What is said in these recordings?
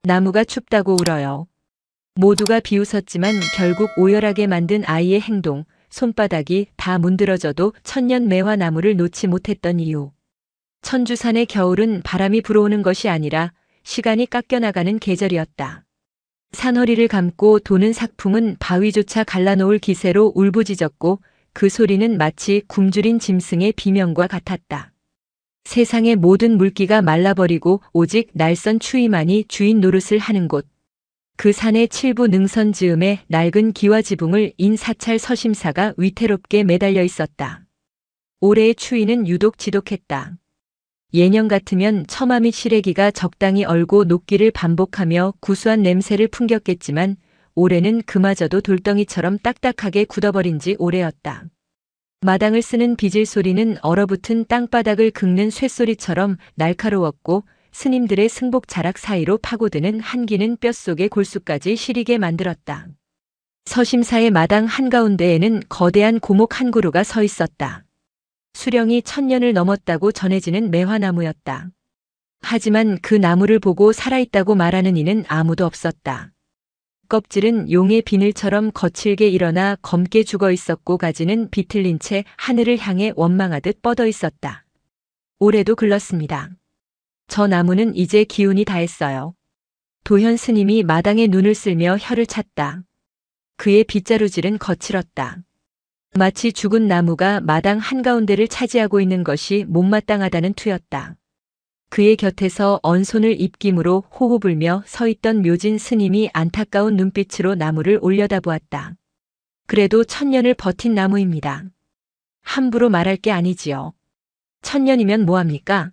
나무가 춥다고 울어요. 모두가 비웃었지만 결국 오열하게 만든 아이의 행동, 손바닥이 다 문드러져도 천년 매화나무를 놓지 못했던 이유. 천주산의 겨울은 바람이 불어오는 것이 아니라 시간이 깎여나가는 계절이었다. 산허리를 감고 도는 삭풍은 바위조차 갈라놓을 기세로 울부짖었고 그 소리는 마치 굶주린 짐승의 비명과 같았다. 세상의 모든 물기가 말라버리고 오직 날선 추위만이 주인 노릇을 하는 곳. 그 산의 칠부 능선 즈음에 낡은 기와 지붕을 인 사찰 서심사가 위태롭게 매달려 있었다. 올해의 추위는 유독 지독했다. 예년 같으면 처마 및 시래기가 적당히 얼고 녹기를 반복하며 구수한 냄새를 풍겼겠지만 올해는 그마저도 돌덩이처럼 딱딱하게 굳어버린 지 오래였다. 마당을 쓰는 비질 소리는 얼어붙은 땅바닥을 긁는 쇳소리처럼 날카로웠고 스님들의 승복 자락 사이로 파고드는 한기는 뼛속의 골수까지 시리게 만들었다. 서심사의 마당 한가운데에는 거대한 고목 한 그루가 서 있었다. 수령이 1000년을 넘었다고 전해지는 매화나무였다. 하지만 그 나무를 보고 살아있다고 말하는 이는 아무도 없었다. 껍질은 용의 비늘처럼 거칠게 일어나 검게 죽어 있었고 가지는 비틀린 채 하늘을 향해 원망하듯 뻗어 있었다. 올해도 글렀습니다. 저 나무는 이제 기운이 다했어요. 도현 스님이 마당에 눈을 쓸며 혀를 찼다. 그의 빗자루질은 거칠었다. 마치 죽은 나무가 마당 한가운데를 차지하고 있는 것이 못마땅하다는 투였다. 그의 곁에서 언손을 입김으로 호호 불며 서 있던 묘진 스님이 안타까운 눈빛으로 나무를 올려다보았다. 그래도 1000년을 버틴 나무입니다. 함부로 말할 게 아니지요. 1000년이면 뭐합니까?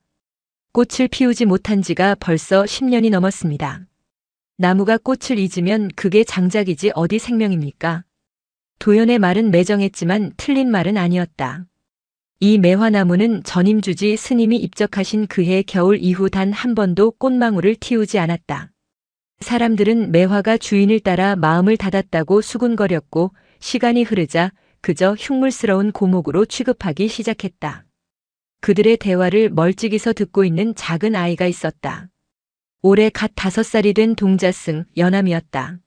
꽃을 피우지 못한 지가 벌써 10년이 넘었습니다. 나무가 꽃을 잊으면 그게 장작이지 어디 생명입니까? 도연의 말은 매정했지만 틀린 말은 아니었다. 이 매화나무는 전임주지 스님이 입적하신 그해 겨울 이후 단 한 번도 꽃망울을 틔우지 않았다. 사람들은 매화가 주인을 따라 마음을 닫았다고 수군거렸고 시간이 흐르자 그저 흉물스러운 고목으로 취급하기 시작했다. 그들의 대화를 멀찍이서 듣고 있는 작은 아이가 있었다. 올해 갓 5살이 된 동자승 연암이었다.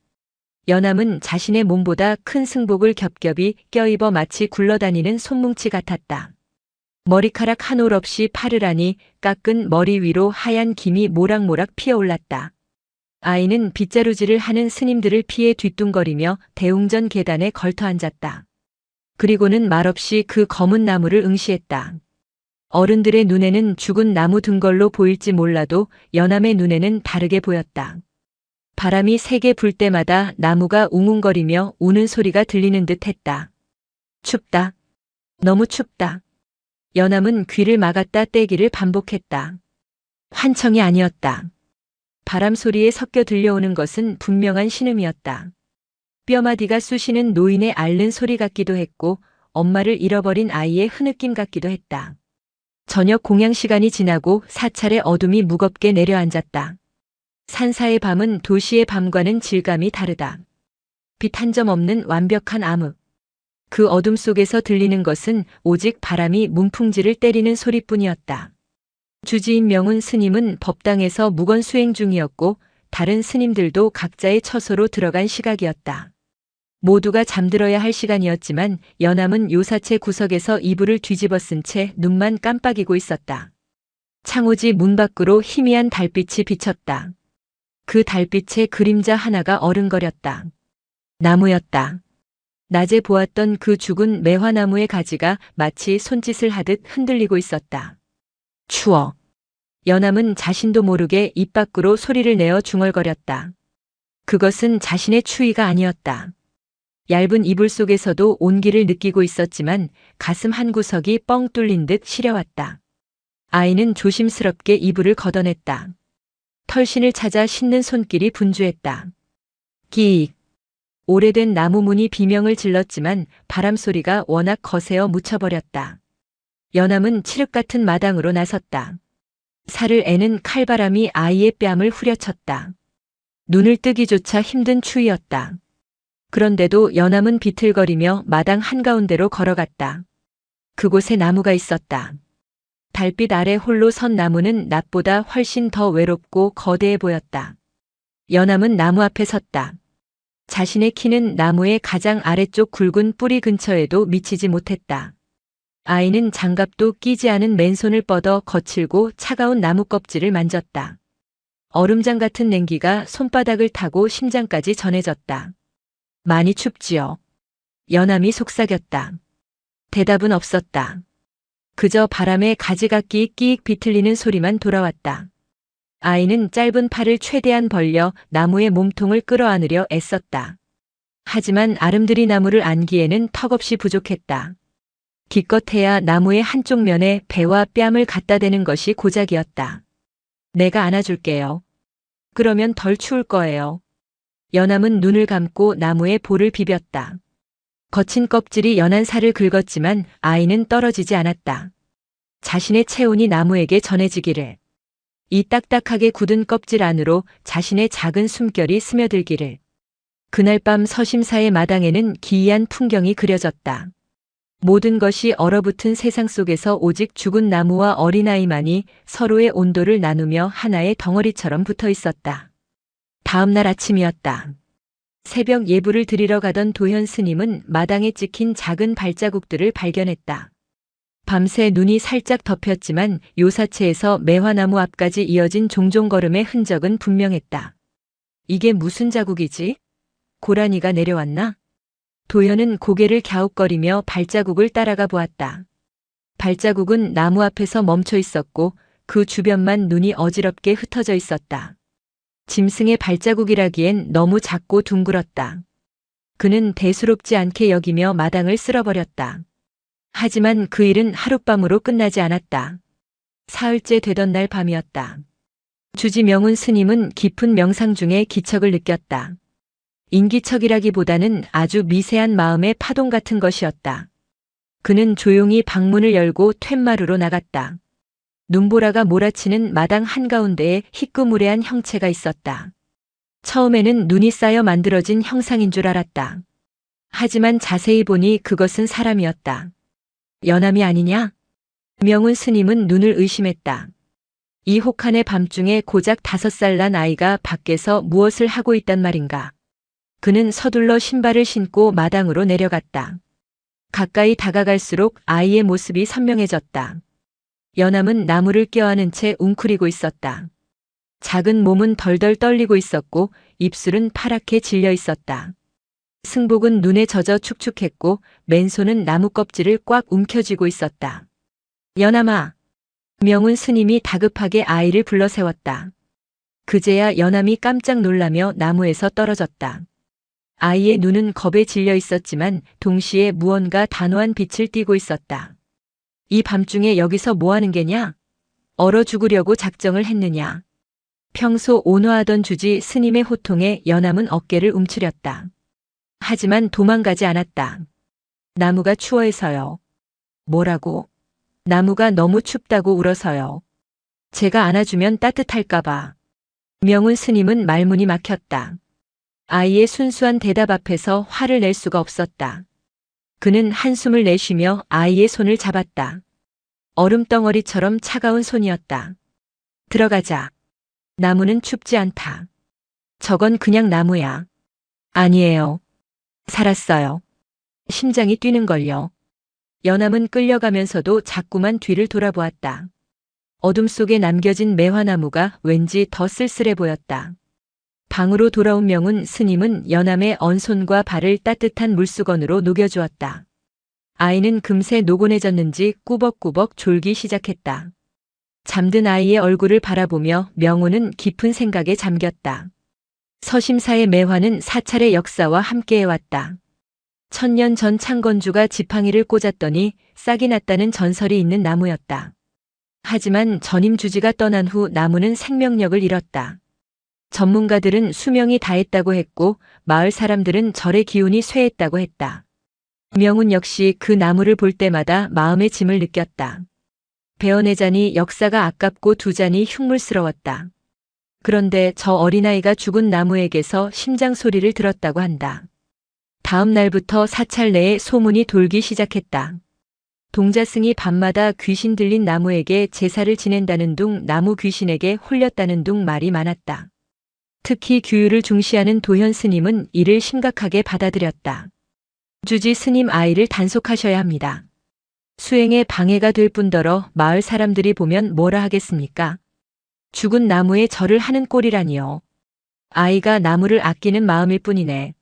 연암은 자신의 몸보다 큰 승복을 겹겹이 껴입어 마치 굴러다니는 손뭉치 같았다. 머리카락 한 올 없이 파르라니 깎은 머리 위로 하얀 김이 모락모락 피어올랐다. 아이는 빗자루질을 하는 스님들을 피해 뒤뚱거리며 대웅전 계단에 걸터 앉았다. 그리고는 말없이 그 검은 나무를 응시했다. 어른들의 눈에는 죽은 나무 등걸로 보일지 몰라도 연암의 눈에는 다르게 보였다. 바람이 세게 불 때마다 나무가 웅웅거리며 우는 소리가 들리는 듯 했다. 춥다. 너무 춥다. 연암은 귀를 막았다 떼기를 반복했다. 환청이 아니었다. 바람 소리에 섞여 들려오는 것은 분명한 신음이었다. 뼈마디가 쑤시는 노인의 앓는 소리 같기도 했고 엄마를 잃어버린 아이의 흐느낌 같기도 했다. 저녁 공양 시간이 지나고 사찰의 어둠이 무겁게 내려앉았다. 산사의 밤은 도시의 밤과는 질감이 다르다. 빛 한 점 없는 완벽한 암흑. 그 어둠 속에서 들리는 것은 오직 바람이 문풍지를 때리는 소리뿐이었다. 주지인 명운 스님은 법당에서 묵언 수행 중이었고 다른 스님들도 각자의 처소로 들어간 시각이었다. 모두가 잠들어야 할 시간이었지만 연암은 요사체 구석에서 이불을 뒤집어 쓴 채 눈만 깜빡이고 있었다. 창호지 문 밖으로 희미한 달빛이 비쳤다. 그 달빛에 그림자 하나가 어른거렸다. 나무였다. 낮에 보았던 그 죽은 매화나무의 가지가 마치 손짓을 하듯 흔들리고 있었다. 추워. 연암은 자신도 모르게 입 밖으로 소리를 내어 중얼거렸다. 그것은 자신의 추위가 아니었다. 얇은 이불 속에서도 온기를 느끼고 있었지만 가슴 한 구석이 뻥 뚫린 듯 시려왔다. 아이는 조심스럽게 이불을 걷어냈다. 털신을 찾아 씻는 손길이 분주했다. 기익. 오래된 나무 문이 비명을 질렀지만 바람 소리가 워낙 거세어 묻혀버렸다. 연암은 칠흑 같은 마당으로 나섰다. 살을 애는 칼바람이 아이의 뺨을 후려쳤다. 눈을 뜨기조차 힘든 추위였다. 그런데도 연암은 비틀거리며 마당 한가운데로 걸어갔다. 그곳에 나무가 있었다. 달빛 아래 홀로 선 나무는 낮보다 훨씬 더 외롭고 거대해 보였다. 연암은 나무 앞에 섰다. 자신의 키는 나무의 가장 아래쪽 굵은 뿌리 근처에도 미치지 못했다. 아이는 장갑도 끼지 않은 맨손을 뻗어 거칠고 차가운 나무 껍질을 만졌다. 얼음장 같은 냉기가 손바닥을 타고 심장까지 전해졌다. 많이 춥지요. 연암이 속삭였다. 대답은 없었다. 그저 바람에 가지가 끼익 비틀리는 소리만 돌아왔다. 아이는 짧은 팔을 최대한 벌려 나무의 몸통을 끌어안으려 애썼다. 하지만 아름드리 나무를 안기에는 턱없이 부족했다. 기껏해야 나무의 한쪽 면에 배와 뺨을 갖다 대는 것이 고작이었다. 내가 안아줄게요. 그러면 덜 추울 거예요. 연암은 눈을 감고 나무에 볼을 비볐다. 거친 껍질이 연한 살을 긁었지만 아이는 떨어지지 않았다. 자신의 체온이 나무에게 전해지기를. 이 딱딱하게 굳은 껍질 안으로 자신의 작은 숨결이 스며들기를. 그날 밤 서심사의 마당에는 기이한 풍경이 그려졌다. 모든 것이 얼어붙은 세상 속에서 오직 죽은 나무와 어린아이만이 서로의 온도를 나누며 하나의 덩어리처럼 붙어 있었다. 다음 날 아침이었다. 새벽 예불을 드리러 가던 도현 스님은 마당에 찍힌 작은 발자국들을 발견했다. 밤새 눈이 살짝 덮였지만 요사체에서 매화나무 앞까지 이어진 종종 걸음의 흔적은 분명했다. 이게 무슨 자국이지? 고라니가 내려왔나? 도현은 고개를 갸웃거리며 발자국을 따라가 보았다. 발자국은 나무 앞에서 멈춰 있었고 그 주변만 눈이 어지럽게 흩어져 있었다. 짐승의 발자국이라기엔 너무 작고 둥글었다. 그는 대수롭지 않게 여기며 마당을 쓸어버렸다. 하지만 그 일은 하룻밤으로 끝나지 않았다. 사흘째 되던 날 밤이었다. 주지 명운 스님은 깊은 명상 중에 기척을 느꼈다. 인기척이라기보다는 아주 미세한 마음의 파동 같은 것이었다. 그는 조용히 방문을 열고 툇마루로 나갔다. 눈보라가 몰아치는 마당 한가운데에 희끄무레한 형체가 있었다. 처음에는 눈이 쌓여 만들어진 형상인 줄 알았다. 하지만 자세히 보니 그것은 사람이었다. 연암이 아니냐? 명운 스님은 눈을 의심했다. 이 혹한의 밤중에 고작 5살 난 아이가 밖에서 무엇을 하고 있단 말인가. 그는 서둘러 신발을 신고 마당으로 내려갔다. 가까이 다가갈수록 아이의 모습이 선명해졌다. 연암은 나무를 껴안은 채 웅크리고 있었다. 작은 몸은 덜덜 떨리고 있었고 입술은 파랗게 질려 있었다. 승복은 눈에 젖어 축축했고 맨손은 나무 껍질을 꽉 움켜쥐고 있었다. 연암아! 명운 스님이 다급하게 아이를 불러 세웠다. 그제야 연암이 깜짝 놀라며 나무에서 떨어졌다. 아이의 눈은 겁에 질려 있었지만 동시에 무언가 단호한 빛을 띠고 있었다. 이 밤중에 여기서 뭐 하는 게냐? 얼어 죽으려고 작정을 했느냐? 평소 온화하던 주지 스님의 호통에 연암은 어깨를 움츠렸다. 하지만 도망가지 않았다. 나무가 추워해서요. 뭐라고? 나무가 너무 춥다고 울어서요. 제가 안아주면 따뜻할까봐. 명운 스님은 말문이 막혔다. 아이의 순수한 대답 앞에서 화를 낼 수가 없었다. 그는 한숨을 내쉬며 아이의 손을 잡았다. 얼음덩어리처럼 차가운 손이었다. 들어가자. 나무는 춥지 않다. 저건 그냥 나무야. 아니에요. 살았어요. 심장이 뛰는걸요. 연암은 끌려가면서도 자꾸만 뒤를 돌아보았다. 어둠 속에 남겨진 매화나무가 왠지 더 쓸쓸해 보였다. 방으로 돌아온 명운 스님은 연암의 언손과 발을 따뜻한 물수건으로 녹여주었다. 아이는 금세 노곤해졌는지 꾸벅꾸벅 졸기 시작했다. 잠든 아이의 얼굴을 바라보며 명운은 깊은 생각에 잠겼다. 서심사의 매화는 사찰의 역사와 함께해왔다. 1000년 전 창건주가 지팡이를 꽂았더니 싹이 났다는 전설이 있는 나무였다. 하지만 전임 주지가 떠난 후 나무는 생명력을 잃었다. 전문가들은 수명이 다했다고 했고 마을 사람들은 절의 기운이 쇠했다고 했다. 명운 역시 그 나무를 볼 때마다 마음의 짐을 느꼈다. 베어내자니 역사가 아깝고 두 잔이 흉물스러웠다. 그런데 저 어린아이가 죽은 나무에게서 심장 소리를 들었다고 한다. 다음 날부터 사찰 내에 소문이 돌기 시작했다. 동자승이 밤마다 귀신 들린 나무에게 제사를 지낸다는 둥 나무 귀신에게 홀렸다는 둥 말이 많았다. 특히 규율을 중시하는 도현 스님은 이를 심각하게 받아들였다. 주지 스님 아이를 단속하셔야 합니다. 수행에 방해가 될 뿐더러 마을 사람들이 보면 뭐라 하겠습니까? 죽은 나무에 절을 하는 꼴이라니요. 아이가 나무를 아끼는 마음일 뿐이네.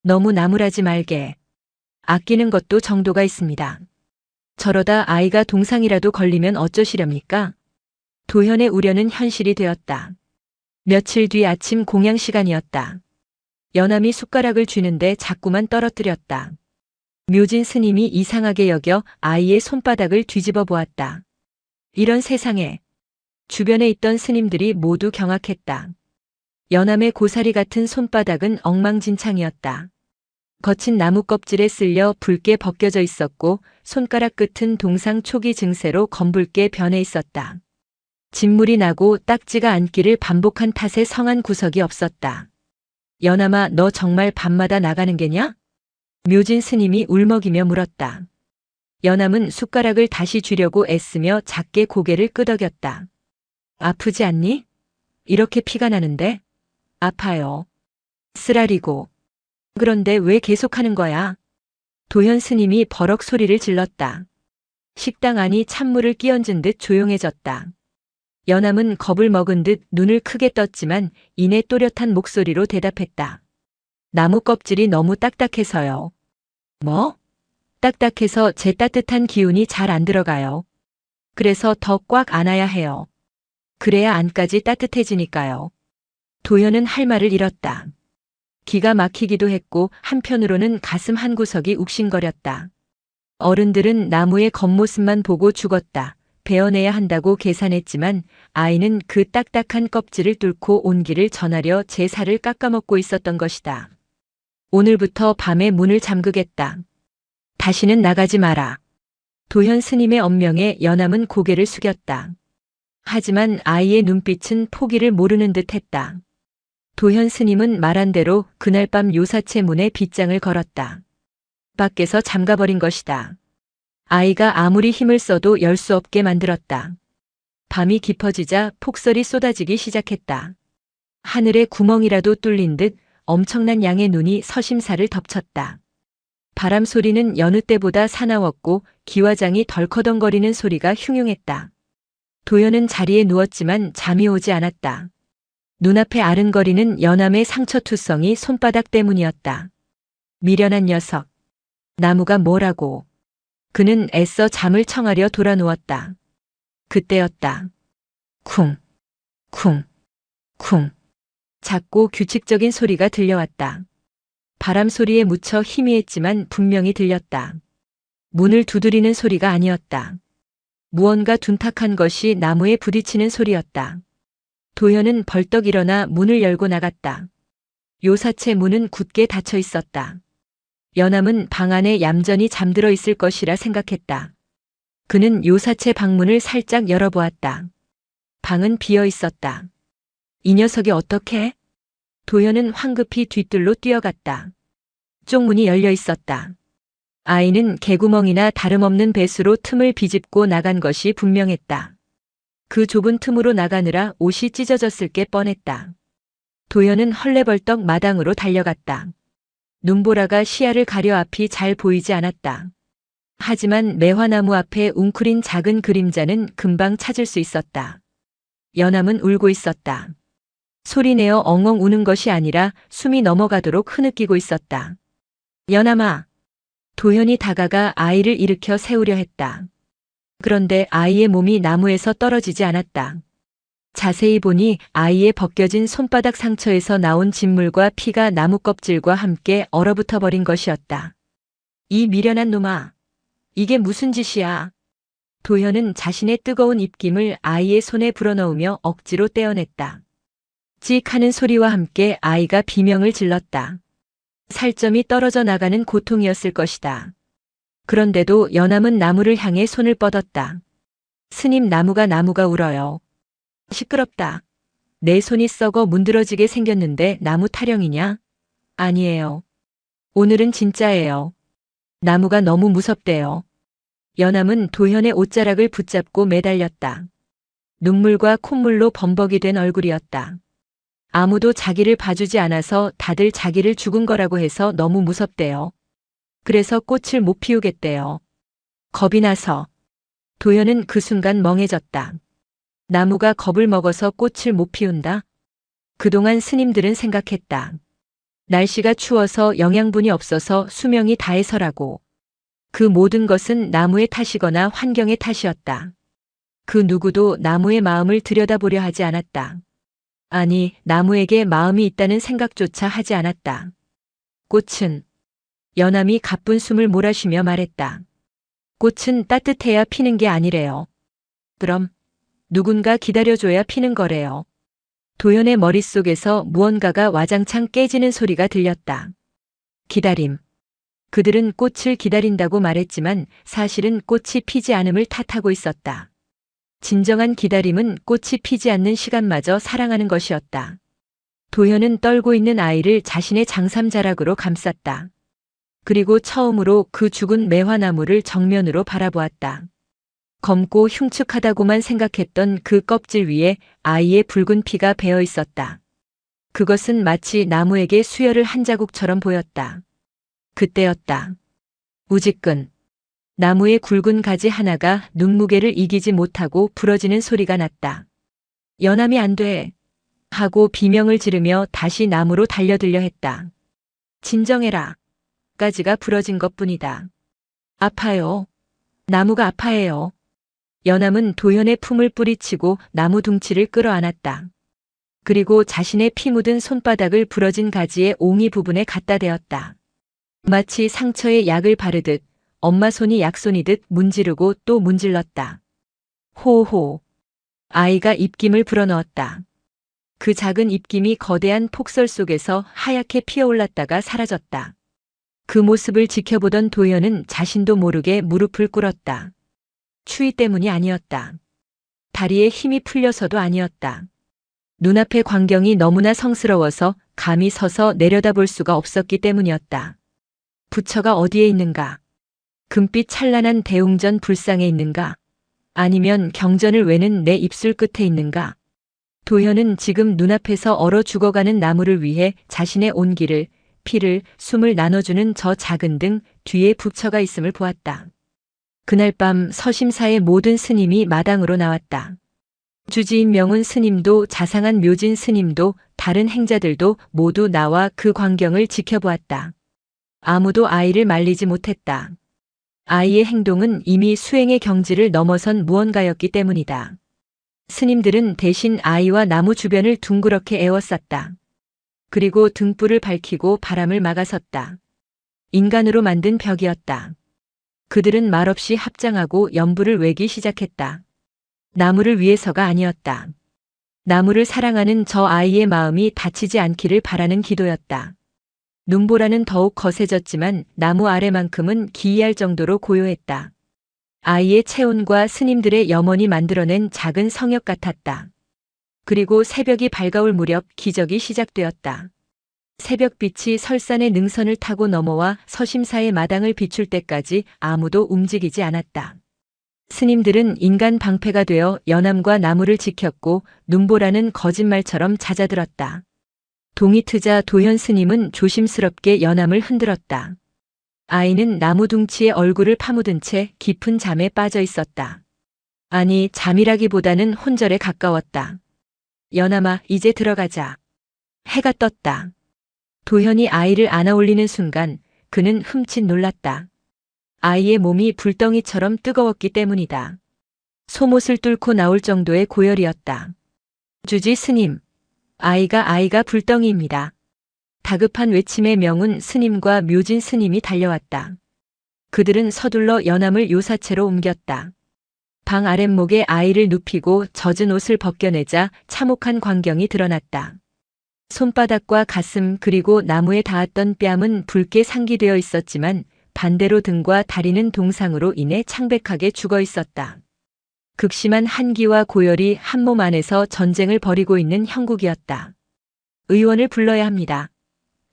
너무 나무라지 말게. 아끼는 것도 정도가 있습니다. 저러다 아이가 동상이라도 걸리면 어쩌시렵니까? 도현의 우려는 현실이 되었다. 며칠 뒤 아침 공양 시간이었다. 연암이 숟가락을 쥐는데 자꾸만 떨어뜨렸다. 묘진 스님이 이상하게 여겨 아이의 손바닥을 뒤집어 보았다. 이런 세상에. 주변에 있던 스님들이 모두 경악했다. 연암의 고사리 같은 손바닥은 엉망진창이었다. 거친 나무 껍질에 쓸려 붉게 벗겨져 있었고 손가락 끝은 동상 초기 증세로 검붉게 변해 있었다. 진물이 나고 딱지가 앉기를 반복한 탓에 성한 구석이 없었다. 연암아, 너 정말 밤마다 나가는 게냐? 묘진 스님이 울먹이며 물었다. 연암은 숟가락을 다시 쥐려고 애쓰며 작게 고개를 끄덕였다. 아프지 않니? 이렇게 피가 나는데? 아파요. 쓰라리고. 그런데 왜 계속하는 거야? 도현 스님이 버럭 소리를 질렀다. 식당 안이 찬물을 끼얹은 듯 조용해졌다. 연암은 겁을 먹은 듯 눈을 크게 떴지만 이내 또렷한 목소리로 대답했다. 나무 껍질이 너무 딱딱해서요. 뭐? 딱딱해서 제 따뜻한 기운이 잘 안 들어가요. 그래서 더 꽉 안아야 해요. 그래야 안까지 따뜻해지니까요. 도현은 할 말을 잃었다. 기가 막히기도 했고 한편으로는 가슴 한구석이 욱신거렸다. 어른들은 나무의 겉모습만 보고 죽었다. 베어내야 한다고 계산했지만 아이는 그 딱딱한 껍질을 뚫고 온기를 전하려 제 살을 깎아먹고 있었던 것이다. 오늘부터 밤에 문을 잠그겠다. 다시는 나가지 마라. 도현 스님의 엄명에 연암은 고개를 숙였다. 하지만 아이의 눈빛은 포기를 모르는 듯 했다. 도현 스님은 말한 대로 그날 밤 요사체 문에 빗장을 걸었다. 밖에서 잠가버린 것이다. 아이가 아무리 힘을 써도 열 수 없게 만들었다. 밤이 깊어지자 폭설이 쏟아지기 시작했다. 하늘에 구멍이라도 뚫린 듯 엄청난 양의 눈이 서심사를 덮쳤다. 바람 소리는 여느 때보다 사나웠고 기와장이 덜커덩거리는 소리가 흉흉했다. 도현은 자리에 누웠지만 잠이 오지 않았다. 눈앞에 아른거리는 연암의 상처투성이 손바닥 때문이었다. 미련한 녀석. 나무가 뭐라고. 그는 애써 잠을 청하려 돌아누웠다. 그때였다. 쿵, 쿵, 쿵. 작고 규칙적인 소리가 들려왔다. 바람 소리에 묻혀 희미했지만 분명히 들렸다. 문을 두드리는 소리가 아니었다. 무언가 둔탁한 것이 나무에 부딪히는 소리였다. 도현은 벌떡 일어나 문을 열고 나갔다. 요사체 문은 굳게 닫혀 있었다. 연암은 방 안에 얌전히 잠들어 있을 것이라 생각했다. 그는 요사체 방문을 살짝 열어보았다. 방은 비어 있었다. 이 녀석이 어떻게? 도현은 황급히 뒤뜰로 뛰어갔다. 쪽문이 열려 있었다. 아이는 개구멍이나 다름없는 배수로 틈을 비집고 나간 것이 분명했다. 그 좁은 틈으로 나가느라 옷이 찢어졌을 게 뻔했다. 도현은 헐레벌떡 마당으로 달려갔다. 눈보라가 시야를 가려 앞이 잘 보이지 않았다. 하지만 매화나무 앞에 웅크린 작은 그림자는 금방 찾을 수 있었다. 연암은 울고 있었다. 소리내어 엉엉 우는 것이 아니라 숨이 넘어가도록 흐느끼고 있었다. 연암아. 도현이 다가가 아이를 일으켜 세우려 했다. 그런데 아이의 몸이 나무에서 떨어지지 않았다. 자세히 보니 아이의 벗겨진 손바닥 상처에서 나온 진물과 피가 나무 껍질과 함께 얼어붙어 버린 것이었다. 이 미련한 놈아. 이게 무슨 짓이야. 도현은 자신의 뜨거운 입김을 아이의 손에 불어넣으며 억지로 떼어냈다. 찍 하는 소리와 함께 아이가 비명을 질렀다. 살점이 떨어져 나가는 고통이었을 것이다. 그런데도 연암은 나무를 향해 손을 뻗었다. 스님, 나무가 울어요. 시끄럽다. 내 손이 썩어 문드러지게 생겼는데 나무 타령이냐? 아니에요. 오늘은 진짜예요. 나무가 너무 무섭대요. 연암은 도현의 옷자락을 붙잡고 매달렸다. 눈물과 콧물로 범벅이 된 얼굴이었다. 아무도 자기를 봐주지 않아서 다들 자기를 죽은 거라고 해서 너무 무섭대요. 그래서 꽃을 못 피우겠대요. 겁이 나서. 도연은 그 순간 멍해졌다. 나무가 겁을 먹어서 꽃을 못 피운다? 그동안 스님들은 생각했다. 날씨가 추워서 영양분이 없어서 수명이 다해서라고. 그 모든 것은 나무의 탓이거나 환경의 탓이었다. 그 누구도 나무의 마음을 들여다보려 하지 않았다. 아니, 나무에게 마음이 있다는 생각조차 하지 않았다. 꽃은, 연암이 가쁜 숨을 몰아쉬며 말했다. 꽃은 따뜻해야 피는 게 아니래요. 그럼 누군가 기다려줘야 피는 거래요. 도연의 머릿속에서 무언가가 와장창 깨지는 소리가 들렸다. 기다림. 그들은 꽃을 기다린다고 말했지만 사실은 꽃이 피지 않음을 탓하고 있었다. 진정한 기다림은 꽃이 피지 않는 시간마저 사랑하는 것이었다. 도현은 떨고 있는 아이를 자신의 장삼자락으로 감쌌다. 그리고 처음으로 그 죽은 매화나무를 정면으로 바라보았다. 검고 흉측하다고만 생각했던 그 껍질 위에 아이의 붉은 피가 배어 있었다. 그것은 마치 나무에게 수혈을 한 자국처럼 보였다. 그때였다. 우지끈. 나무의 굵은 가지 하나가 눈무게를 이기지 못하고 부러지는 소리가 났다. 연암이 안 돼. 하고 비명을 지르며 다시 나무로 달려들려 했다. 진정해라. 가지가 부러진 것뿐이다. 아파요. 나무가 아파해요. 연암은 도현의 품을 뿌리치고 나무 둥치를 끌어안았다. 그리고 자신의 피 묻은 손바닥을 부러진 가지의 옹이 부분에 갖다 대었다. 마치 상처에 약을 바르듯 엄마 손이 약손이듯 문지르고 또 문질렀다. 호호. 아이가 입김을 불어넣었다. 그 작은 입김이 거대한 폭설 속에서 하얗게 피어올랐다가 사라졌다. 그 모습을 지켜보던 도연은 자신도 모르게 무릎을 꿇었다. 추위 때문이 아니었다. 다리에 힘이 풀려서도 아니었다. 눈앞의 광경이 너무나 성스러워서 감히 서서 내려다볼 수가 없었기 때문이었다. 부처가 어디에 있는가? 금빛 찬란한 대웅전 불상에 있는가? 아니면 경전을 외는 내 입술 끝에 있는가? 도현은 지금 눈앞에서 얼어 죽어가는 나무를 위해 자신의 온기를, 피를, 숨을 나눠주는 저 작은 등 뒤에 부처가 있음을 보았다. 그날 밤 서심사의 모든 스님이 마당으로 나왔다. 주지인 명운 스님도 자상한 묘진 스님도 다른 행자들도 모두 나와 그 광경을 지켜보았다. 아무도 아이를 말리지 못했다. 아이의 행동은 이미 수행의 경지를 넘어선 무언가였기 때문이다. 스님들은 대신 아이와 나무 주변을 둥그렇게 에워쌌다. 그리고 등불을 밝히고 바람을 막아섰다. 인간으로 만든 벽이었다. 그들은 말없이 합장하고 연불을 외기 시작했다. 나무를 위해서가 아니었다. 나무를 사랑하는 저 아이의 마음이 다치지 않기를 바라는 기도였다. 눈보라는 더욱 거세졌지만 나무 아래만큼은 기이할 정도로 고요했다. 아이의 체온과 스님들의 염원이 만들어낸 작은 성역 같았다. 그리고 새벽이 밝아올 무렵 기적이 시작되었다. 새벽빛이 설산의 능선을 타고 넘어와 서심사의 마당을 비출 때까지 아무도 움직이지 않았다. 스님들은 인간 방패가 되어 연암과 나무를 지켰고 눈보라는 거짓말처럼 잦아들었다. 동이 트자 도현 스님은 조심스럽게 연암을 흔들었다. 아이는 나무 둥치에 얼굴을 파묻은 채 깊은 잠에 빠져 있었다. 아니, 잠이라기보다는 혼절에 가까웠다. 연암아, 이제 들어가자. 해가 떴다. 도현이 아이를 안아 올리는 순간 그는 흠칫 놀랐다. 아이의 몸이 불덩이처럼 뜨거웠기 때문이다. 속옷을 뚫고 나올 정도의 고열이었다. 주지 스님. 아이가 불덩이입니다. 다급한 외침의 명운 스님과 묘진 스님이 달려왔다. 그들은 서둘러 연암을 요사체로 옮겼다. 방 아랫목에 아이를 눕히고 젖은 옷을 벗겨내자 참혹한 광경이 드러났다. 손바닥과 가슴 그리고 나무에 닿았던 뺨은 붉게 상기되어 있었지만 반대로 등과 다리는 동상으로 인해 창백하게 죽어 있었다. 극심한 한기와 고열이 한 몸 안에서 전쟁을 벌이고 있는 형국이었다. 의원을 불러야 합니다.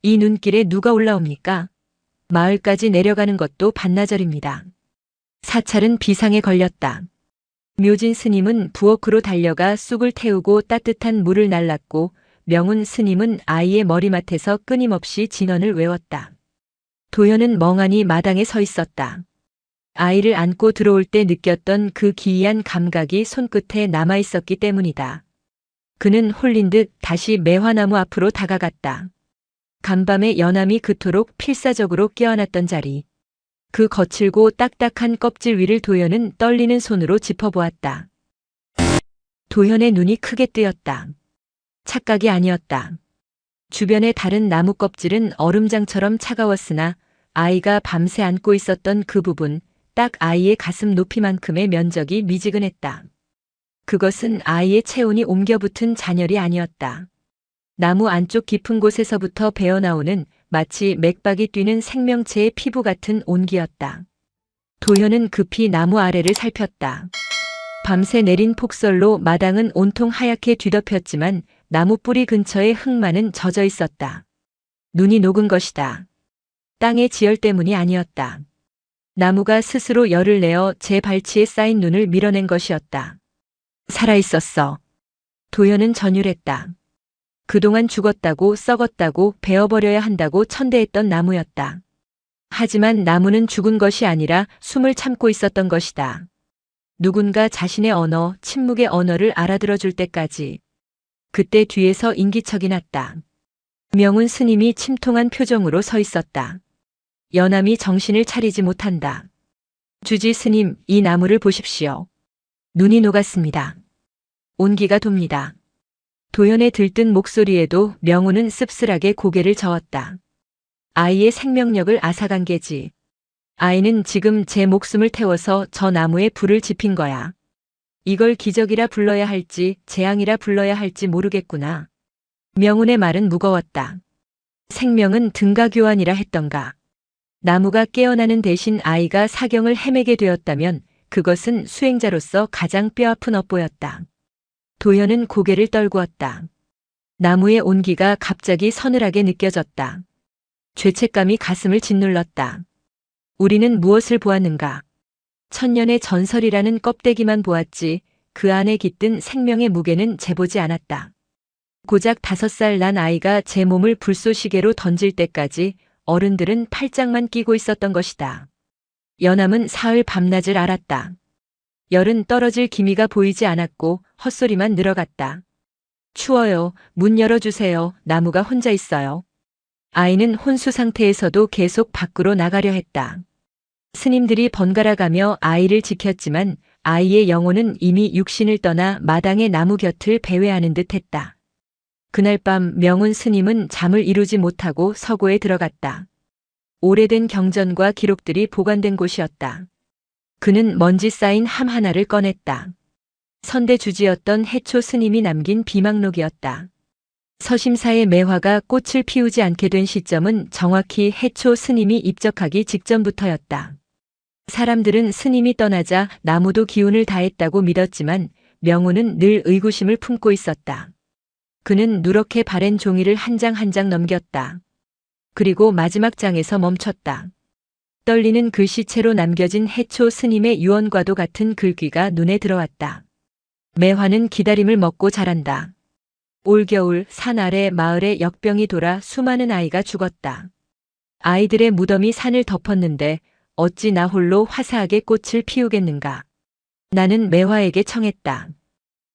이 눈길에 누가 올라옵니까? 마을까지 내려가는 것도 반나절입니다. 사찰은 비상에 걸렸다. 묘진 스님은 부엌으로 달려가 쑥을 태우고 따뜻한 물을 날랐고 명운 스님은 아이의 머리맡에서 끊임없이 진언을 외웠다. 도현은 멍하니 마당에 서 있었다. 아이를 안고 들어올 때 느꼈던 그 기이한 감각이 손끝에 남아 있었기 때문이다. 그는 홀린 듯 다시 매화나무 앞으로 다가갔다. 간밤에 연암이 그토록 필사적으로 껴안았던 자리. 그 거칠고 딱딱한 껍질 위를 도현은 떨리는 손으로 짚어보았다. 도현의 눈이 크게 뜨였다. 착각이 아니었다. 주변의 다른 나무 껍질은 얼음장처럼 차가웠으나 아이가 밤새 안고 있었던 그 부분, 딱 아이의 가슴 높이만큼의 면적이 미지근했다. 그것은 아이의 체온이 옮겨붙은 잔열이 아니었다. 나무 안쪽 깊은 곳에서부터 배어나오는 마치 맥박이 뛰는 생명체의 피부 같은 온기였다. 도현은 급히 나무 아래를 살폈다. 밤새 내린 폭설로 마당은 온통 하얗게 뒤덮였지만 나무 뿌리 근처의 흙만은 젖어 있었다. 눈이 녹은 것이다. 땅의 지열 때문이 아니었다. 나무가 스스로 열을 내어 제 발치에 쌓인 눈을 밀어낸 것이었다. 살아있었어. 도현은 전율했다. 그동안 죽었다고 썩었다고 베어버려야 한다고 천대했던 나무였다. 하지만 나무는 죽은 것이 아니라 숨을 참고 있었던 것이다. 누군가 자신의 언어, 침묵의 언어를 알아들어 줄 때까지. 그때 뒤에서 인기척이 났다. 명운 스님이 침통한 표정으로 서 있었다. 연암이 정신을 차리지 못한다. 주지 스님, 이 나무를 보십시오. 눈이 녹았습니다. 온기가 돕니다. 도현의 들뜬 목소리에도 명운은 씁쓸하게 고개를 저었다. 아이의 생명력을 앗아간 게지. 아이는 지금 제 목숨을 태워서 저 나무에 불을 지핀 거야. 이걸 기적이라 불러야 할지 재앙이라 불러야 할지 모르겠구나. 명운의 말은 무거웠다. 생명은 등가교환이라 했던가. 나무가 깨어나는 대신 아이가 사경을 헤매게 되었다면 그것은 수행자로서 가장 뼈아픈 업보였다. 도현은 고개를 떨구었다. 나무의 온기가 갑자기 서늘하게 느껴졌다. 죄책감이 가슴을 짓눌렀다. 우리는 무엇을 보았는가? 천년의 전설이라는 껍데기만 보았지 그 안에 깃든 생명의 무게는 재보지 않았다. 고작 5살 난 아이가 제 몸을 불쏘시개로 던질 때까지 어른들은 팔짱만 끼고 있었던 것이다. 연암은 사흘 밤낮을 알았다. 열은 떨어질 기미가 보이지 않았고 헛소리만 늘어갔다. 추워요. 문 열어주세요. 나무가 혼자 있어요. 아이는 혼수 상태에서도 계속 밖으로 나가려 했다. 스님들이 번갈아가며 아이를 지켰지만 아이의 영혼은 이미 육신을 떠나 마당의 나무 곁을 배회하는 듯 했다. 그날 밤 명운 스님은 잠을 이루지 못하고 서고에 들어갔다. 오래된 경전과 기록들이 보관된 곳이었다. 그는 먼지 쌓인 함 하나를 꺼냈다. 선대주지였던 해초 스님이 남긴 비망록이었다. 서심사의 매화가 꽃을 피우지 않게 된 시점은 정확히 해초 스님이 입적하기 직전부터였다. 사람들은 스님이 떠나자 나무도 기운을 다했다고 믿었지만 명운은 늘 의구심을 품고 있었다. 그는 누렇게 바랜 종이를 한 장 한 장 넘겼다. 그리고 마지막 장에서 멈췄다. 떨리는 글씨체로 남겨진 해초 스님의 유언과도 같은 글귀가 눈에 들어왔다. 매화는 기다림을 먹고 자란다. 올겨울 산 아래 마을에 역병이 돌아 수많은 아이가 죽었다. 아이들의 무덤이 산을 덮었는데 어찌 나 홀로 화사하게 꽃을 피우겠는가. 나는 매화에게 청했다.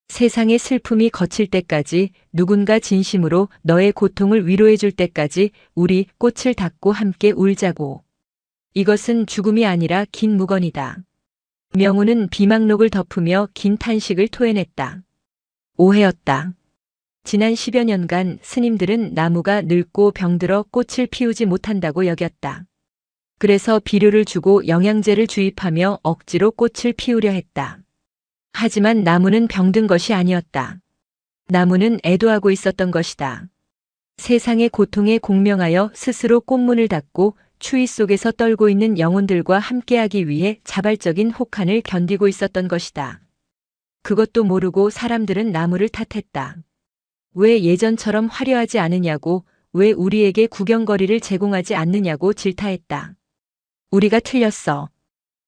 세상의 슬픔이 거칠 때까지 누군가 진심으로 너의 고통을 위로해 줄 때까지 우리 꽃을 닫고 함께 울자고. 이것은 죽음이 아니라 긴 묵언이다. 명운은 비망록을 덮으며 긴 탄식을 토해냈다. 오해였다. 지난 10여 년간 스님들은 나무가 늙고 병들어 꽃을 피우지 못한다고 여겼다. 그래서 비료를 주고 영양제를 주입하며 억지로 꽃을 피우려 했다. 하지만 나무는 병든 것이 아니었다. 나무는 애도하고 있었던 것이다. 세상의 고통에 공명하여 스스로 꽃문을 닫고 추위 속에서 떨고 있는 영혼들과 함께하기 위해 자발적인 혹한을 견디고 있었던 것이다. 그것도 모르고 사람들은 나무를 탓했다. 왜 예전처럼 화려하지 않으냐고, 왜 우리에게 구경거리를 제공하지 않느냐고 질타했다. 우리가 틀렸어.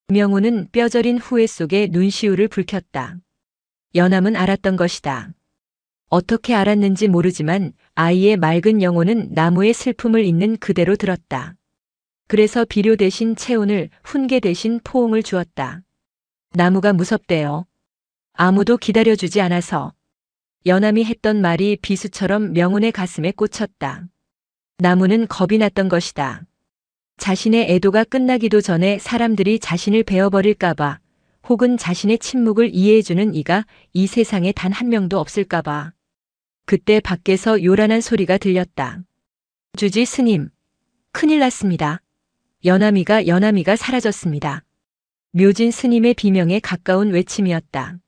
명운은 뼈저린 후회 속에 눈시울을 붉혔다. 연암은 알았던 것이다. 어떻게 알았는지 모르지만 아이의 맑은 영혼은 나무의 슬픔을 있는 그대로 들었다. 그래서 비료 대신 체온을, 훈계 대신 포옹을 주었다. 나무가 무섭대요. 아무도 기다려주지 않아서. 연암이 했던 말이 비수처럼 명훈의 가슴에 꽂혔다. 나무는 겁이 났던 것이다. 자신의 애도가 끝나기도 전에 사람들이 자신을 베어버릴까봐, 혹은 자신의 침묵을 이해해주는 이가 이 세상에 단 한 명도 없을까봐. 그때 밖에서 요란한 소리가 들렸다. 주지 스님, 큰일 났습니다. 연암이가 사라졌습니다. 묘진 스님의 비명에 가까운 외침이었다.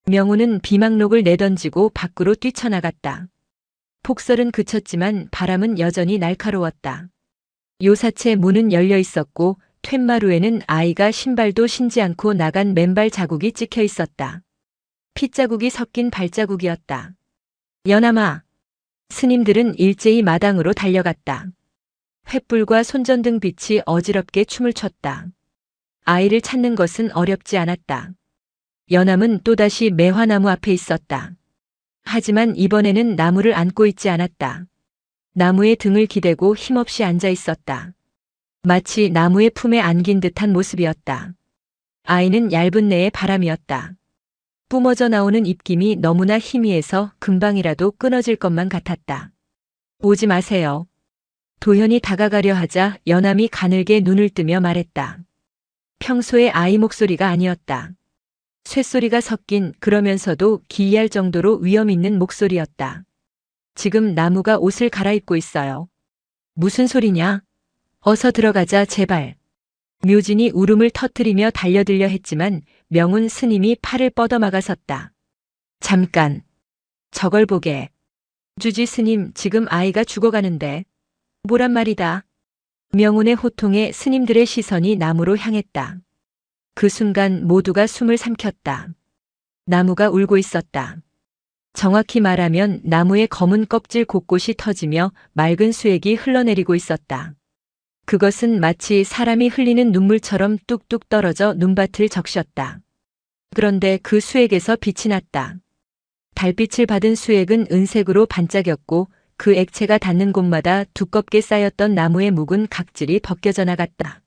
명훈은 비망록을 내던지고 밖으로 뛰쳐나갔다. 폭설은 그쳤지만 바람은 여전히 날카로웠다. 요사체 문은 열려 있었고 툇마루에는 아이가 신발도 신지 않고 나간 맨발 자국이 찍혀 있었다. 핏자국이 섞인 발자국이었다. 연암아! 스님들은 일제히 마당으로 달려갔다. 횃불과 손전등 빛이 어지럽게 춤을 췄다. 아이를 찾는 것은 어렵지 않았다. 연암은 또다시 매화나무 앞에 있었다. 하지만 이번에는 나무를 안고 있지 않았다. 나무의 등을 기대고 힘없이 앉아 있었다. 마치 나무의 품에 안긴 듯한 모습이었다. 아이는 얇은 내의 바람이었다. 뿜어져 나오는 입김이 너무나 희미해서 금방이라도 끊어질 것만 같았다. 오지 마세요. 도현이 다가가려 하자 연암이 가늘게 눈을 뜨며 말했다. 평소의 아이 목소리가 아니었다. 쇳소리가 섞인 그러면서도 기이할 정도로 위험 있는 목소리였다. 지금 나무가 옷을 갈아입고 있어요. 무슨 소리냐? 어서 들어가자 제발. 묘진이 울음을 터뜨리며 달려들려 했지만 명훈 스님이 팔을 뻗어막아섰다. 잠깐. 저걸 보게. 주지 스님 지금 아이가 죽어가는데. 뭐란 말이다. 명훈의 호통에 스님들의 시선이 나무로 향했다. 그 순간 모두가 숨을 삼켰다. 나무가 울고 있었다. 정확히 말하면 나무의 검은 껍질 곳곳이 터지며 맑은 수액이 흘러내리고 있었다. 그것은 마치 사람이 흘리는 눈물처럼 뚝뚝 떨어져 눈밭을 적셨다. 그런데 그 수액에서 빛이 났다. 달빛을 받은 수액은 은색으로 반짝였고 그 액체가 닿는 곳마다 두껍게 쌓였던 나무의 묵은 각질이 벗겨져 나갔다.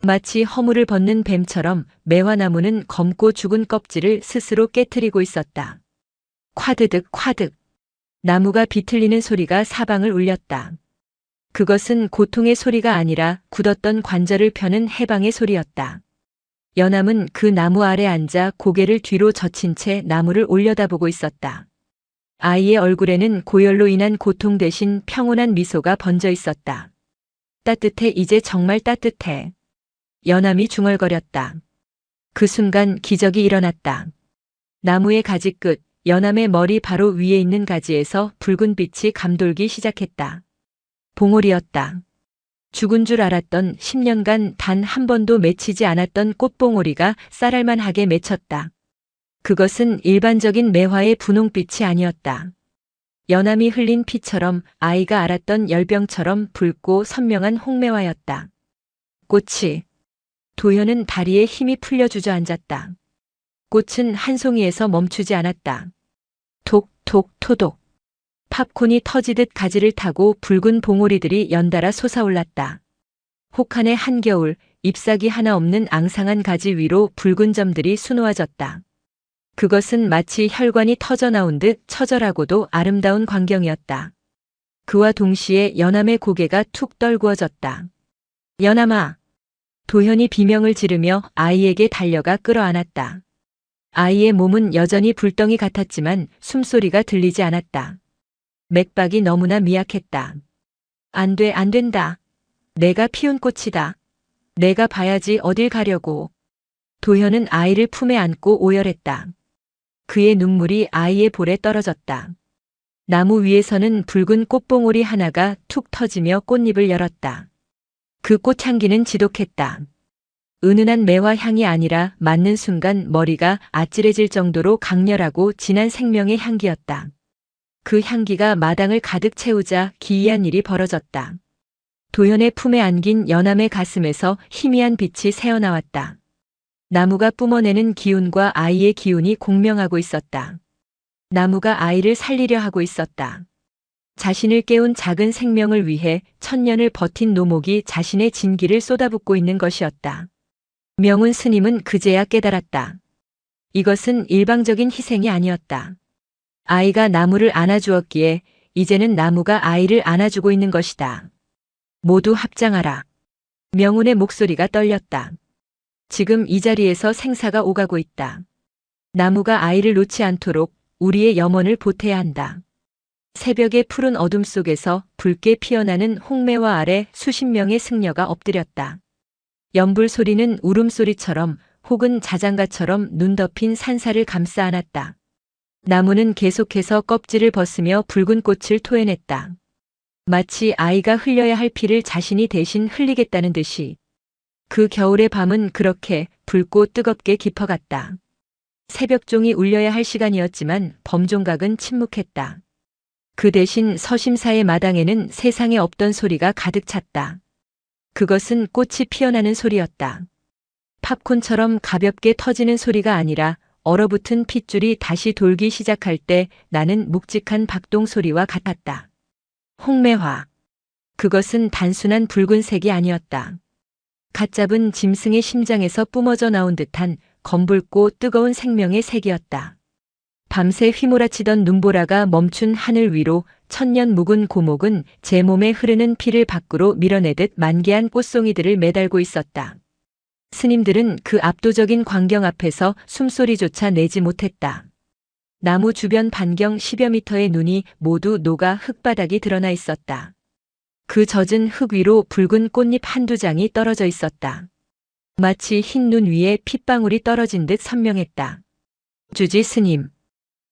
마치 허물을 벗는 뱀처럼 매화나무는 검고 죽은 껍질을 스스로 깨트리고 있었다. 콰드득 콰득. 나무가 비틀리는 소리가 사방을 울렸다. 그것은 고통의 소리가 아니라 굳었던 관절을 펴는 해방의 소리였다. 연암은 그 나무 아래 앉아 고개를 뒤로 젖힌 채 나무를 올려다보고 있었다. 아이의 얼굴에는 고열로 인한 고통 대신 평온한 미소가 번져 있었다. 따뜻해, 이제 정말 따뜻해. 연암이 중얼거렸다. 그 순간 기적이 일어났다. 나무의 가지 끝, 연암의 머리 바로 위에 있는 가지에서 붉은 빛이 감돌기 시작했다. 봉오리였다. 죽은 줄 알았던 10년간 단 한 번도 맺히지 않았던 꽃봉오리가 쌀알만하게 맺혔다. 그것은 일반적인 매화의 분홍빛이 아니었다. 연암이 흘린 피처럼 아이가 알았던 열병처럼 붉고 선명한 홍매화였다. 꽃이. 도현은 다리에 힘이 풀려 주저앉았다. 꽃은 한 송이에서 멈추지 않았다. 톡톡 토독. 팝콘이 터지듯 가지를 타고 붉은 봉오리들이 연달아 솟아올랐다. 혹한의 한겨울, 잎사귀 하나 없는 앙상한 가지 위로 붉은 점들이 수놓아졌다. 그것은 마치 혈관이 터져나온 듯 처절하고도 아름다운 광경이었다. 그와 동시에 연암의 고개가 툭 떨구어졌다. 연암아! 도현이 비명을 지르며 아이에게 달려가 끌어안았다. 아이의 몸은 여전히 불덩이 같았지만 숨소리가 들리지 않았다. 맥박이 너무나 미약했다. 안 돼, 안 된다. 내가 피운 꽃이다. 내가 봐야지 어딜 가려고. 도현은 아이를 품에 안고 오열했다. 그의 눈물이 아이의 볼에 떨어졌다. 나무 위에서는 붉은 꽃봉오리 하나가 툭 터지며 꽃잎을 열었다. 그 꽃향기는 지독했다. 은은한 매화 향이 아니라 맞는 순간 머리가 아찔해질 정도로 강렬하고 진한 생명의 향기였다. 그 향기가 마당을 가득 채우자 기이한 일이 벌어졌다. 도현의 품에 안긴 연암의 가슴에서 희미한 빛이 새어나왔다. 나무가 뿜어내는 기운과 아이의 기운이 공명하고 있었다. 나무가 아이를 살리려 하고 있었다. 자신을 깨운 작은 생명을 위해 천년을 버틴 노목이 자신의 진기를 쏟아붓고 있는 것이었다. 명운 스님은 그제야 깨달았다. 이것은 일방적인 희생이 아니었다. 아이가 나무를 안아주었기에 이제는 나무가 아이를 안아주고 있는 것이다. 모두 합장하라. 명운의 목소리가 떨렸다. 지금 이 자리에서 생사가 오가고 있다. 나무가 아이를 놓지 않도록 우리의 염원을 보태야 한다. 새벽의 푸른 어둠 속에서 붉게 피어나는 홍매화 아래 수십 명의 승려가 엎드렸다. 연불 소리는 울음소리처럼 혹은 자장가처럼 눈 덮인 산사를 감싸 안았다. 나무는 계속해서 껍질을 벗으며 붉은 꽃을 토해냈다. 마치 아이가 흘려야 할 피를 자신이 대신 흘리겠다는 듯이. 그 겨울의 밤은 그렇게 붉고 뜨겁게 깊어갔다. 새벽종이 울려야 할 시간이었지만 범종각은 침묵했다. 그 대신 서심사의 마당에는 세상에 없던 소리가 가득 찼다. 그것은 꽃이 피어나는 소리였다. 팝콘처럼 가볍게 터지는 소리가 아니라 얼어붙은 핏줄이 다시 돌기 시작할 때 나는 묵직한 박동 소리와 같았다. 홍매화. 그것은 단순한 붉은색이 아니었다. 갓 잡은 짐승의 심장에서 뿜어져 나온 듯한 검붉고 뜨거운 생명의 색이었다. 밤새 휘몰아치던 눈보라가 멈춘 하늘 위로 천년 묵은 고목은 제 몸에 흐르는 피를 밖으로 밀어내듯 만개한 꽃송이들을 매달고 있었다. 스님들은 그 압도적인 광경 앞에서 숨소리조차 내지 못했다. 나무 주변 반경 10여 미터의 눈이 모두 녹아 흙바닥이 드러나 있었다. 그 젖은 흙 위로 붉은 꽃잎 한두 장이 떨어져 있었다. 마치 흰 눈 위에 핏방울이 떨어진 듯 선명했다. 주지 스님.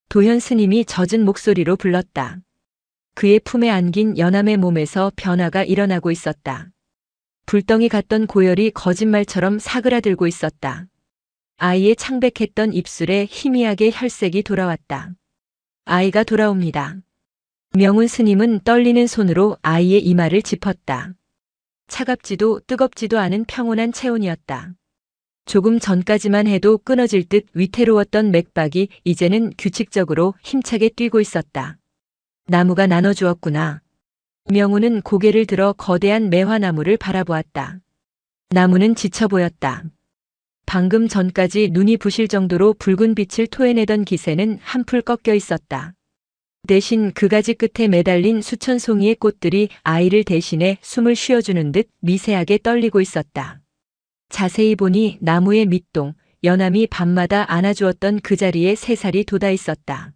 도현 스님이 젖은 목소리로 불렀다. 그의 품에 안긴 연암의 몸에서 변화가 일어나고 있었다. 불덩이 같던 고열이 거짓말처럼 사그라들고 있었다. 아이의 창백했던 입술에 희미하게 혈색이 돌아왔다. 아이가 돌아옵니다. 명운 스님은 떨리는 손으로 아이의 이마를 짚었다. 차갑지도 뜨겁지도 않은 평온한 체온이었다. 조금 전까지만 해도 끊어질 듯 위태로웠던 맥박이 이제는 규칙적으로 힘차게 뛰고 있었다. 나무가 나눠주었구나. 명운은 고개를 들어 거대한 매화나무를 바라보았다. 나무는 지쳐 보였다. 방금 전까지 눈이 부실 정도로 붉은 빛을 토해내던 기세는 한풀 꺾여 있었다. 대신 그 가지 끝에 매달린 수천 송이의 꽃들이 아이를 대신해 숨을 쉬어주는 듯 미세하게 떨리고 있었다. 자세히 보니 나무의 밑동, 연암이 밤마다 안아주었던 그 자리에 새살이 돋아 있었다.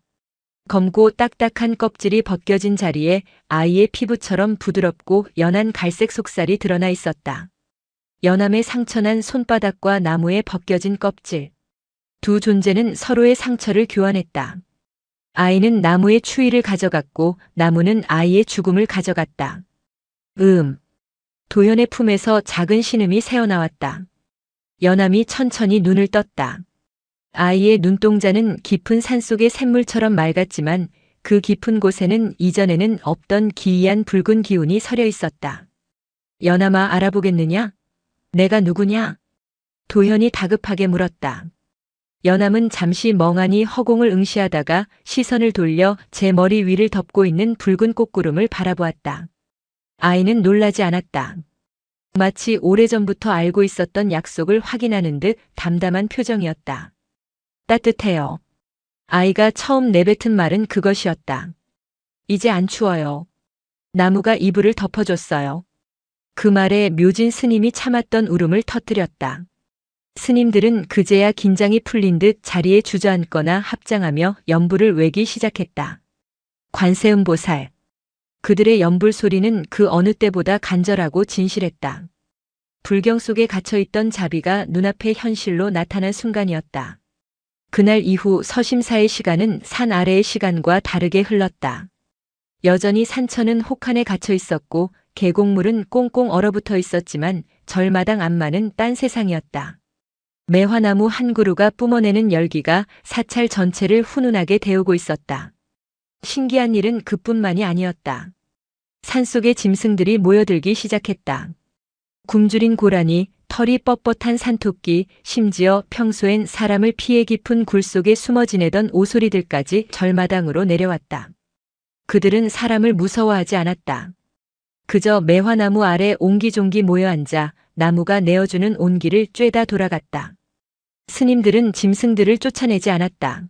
검고 딱딱한 껍질이 벗겨진 자리에 아이의 피부처럼 부드럽고 연한 갈색 속살이 드러나 있었다. 연암의 상처난 손바닥과 나무의 벗겨진 껍질. 두 존재는 서로의 상처를 교환했다. 아이는 나무의 추위를 가져갔고 나무는 아이의 죽음을 가져갔다. 도현의 품에서 작은 신음이 새어나왔다. 연암이 천천히 눈을 떴다. 아이의 눈동자는 깊은 산속의 샘물처럼 맑았지만 그 깊은 곳에는 이전에는 없던 기이한 붉은 기운이 서려 있었다. 연암아, 알아보겠느냐? 내가 누구냐? 도현이 다급하게 물었다. 연암은 잠시 멍하니 허공을 응시하다가 시선을 돌려 제 머리 위를 덮고 있는 붉은 꽃구름을 바라보았다. 아이는 놀라지 않았다. 마치 오래전부터 알고 있었던 약속을 확인하는 듯 담담한 표정이었다. 따뜻해요. 아이가 처음 내뱉은 말은 그것이었다. 이제 안 추워요. 나무가 이불을 덮어줬어요. 그 말에 묘진 스님이 참았던 울음을 터뜨렸다. 스님들은 그제야 긴장이 풀린 듯 자리에 주저앉거나 합장하며 연불을 외기 시작했다. 관세음보살. 그들의 연불 소리는 그 어느 때보다 간절하고 진실했다. 불경 속에 갇혀있던 자비가 눈앞에 현실로 나타난 순간이었다. 그날 이후 서심사의 시간은 산 아래의 시간과 다르게 흘렀다. 여전히 산천은 혹한에 갇혀 있었고 계곡물은 꽁꽁 얼어붙어 있었지만 절마당 앞만은 딴 세상이었다. 매화나무 한 그루가 뿜어내는 열기가 사찰 전체를 훈훈하게 데우고 있었다. 신기한 일은 그뿐만이 아니었다. 산속의 짐승들이 모여들기 시작했다. 굶주린 고라니, 털이 뻣뻣한 산토끼, 심지어 평소엔 사람을 피해 깊은 굴 속에 숨어 지내던 오소리들까지 절마당으로 내려왔다. 그들은 사람을 무서워하지 않았다. 그저 매화나무 아래 옹기종기 모여 앉아 나무가 내어주는 온기를 쬐다 돌아갔다. 스님들은 짐승들을 쫓아내지 않았다.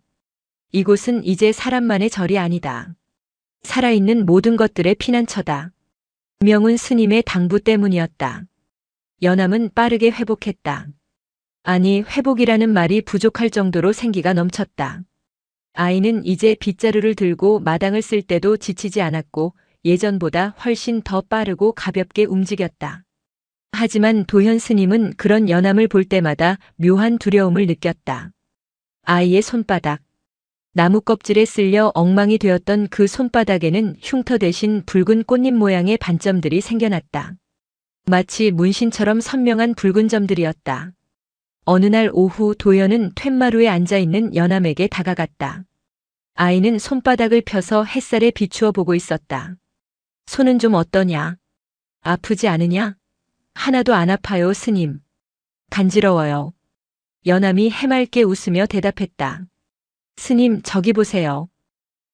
이곳은 이제 사람만의 절이 아니다. 살아있는 모든 것들의 피난처다. 명운 스님의 당부 때문이었다. 연암은 빠르게 회복했다. 아니, 회복이라는 말이 부족할 정도로 생기가 넘쳤다. 아이는 이제 빗자루를 들고 마당을 쓸 때도 지치지 않았고 예전보다 훨씬 더 빠르고 가볍게 움직였다. 하지만 도현 스님은 그런 연암을 볼 때마다 묘한 두려움을 느꼈다. 아이의 손바닥. 나무 껍질에 쓸려 엉망이 되었던 그 손바닥에는 흉터 대신 붉은 꽃잎 모양의 반점들이 생겨났다. 마치 문신처럼 선명한 붉은 점들이었다. 어느 날 오후 도연은 툇마루에 앉아있는 연암에게 다가갔다. 아이는 손바닥을 펴서 햇살에 비추어 보고 있었다. 손은 좀 어떠냐? 아프지 않으냐? 하나도 안 아파요, 스님. 간지러워요. 연암이 해맑게 웃으며 대답했다. 스님, 저기 보세요.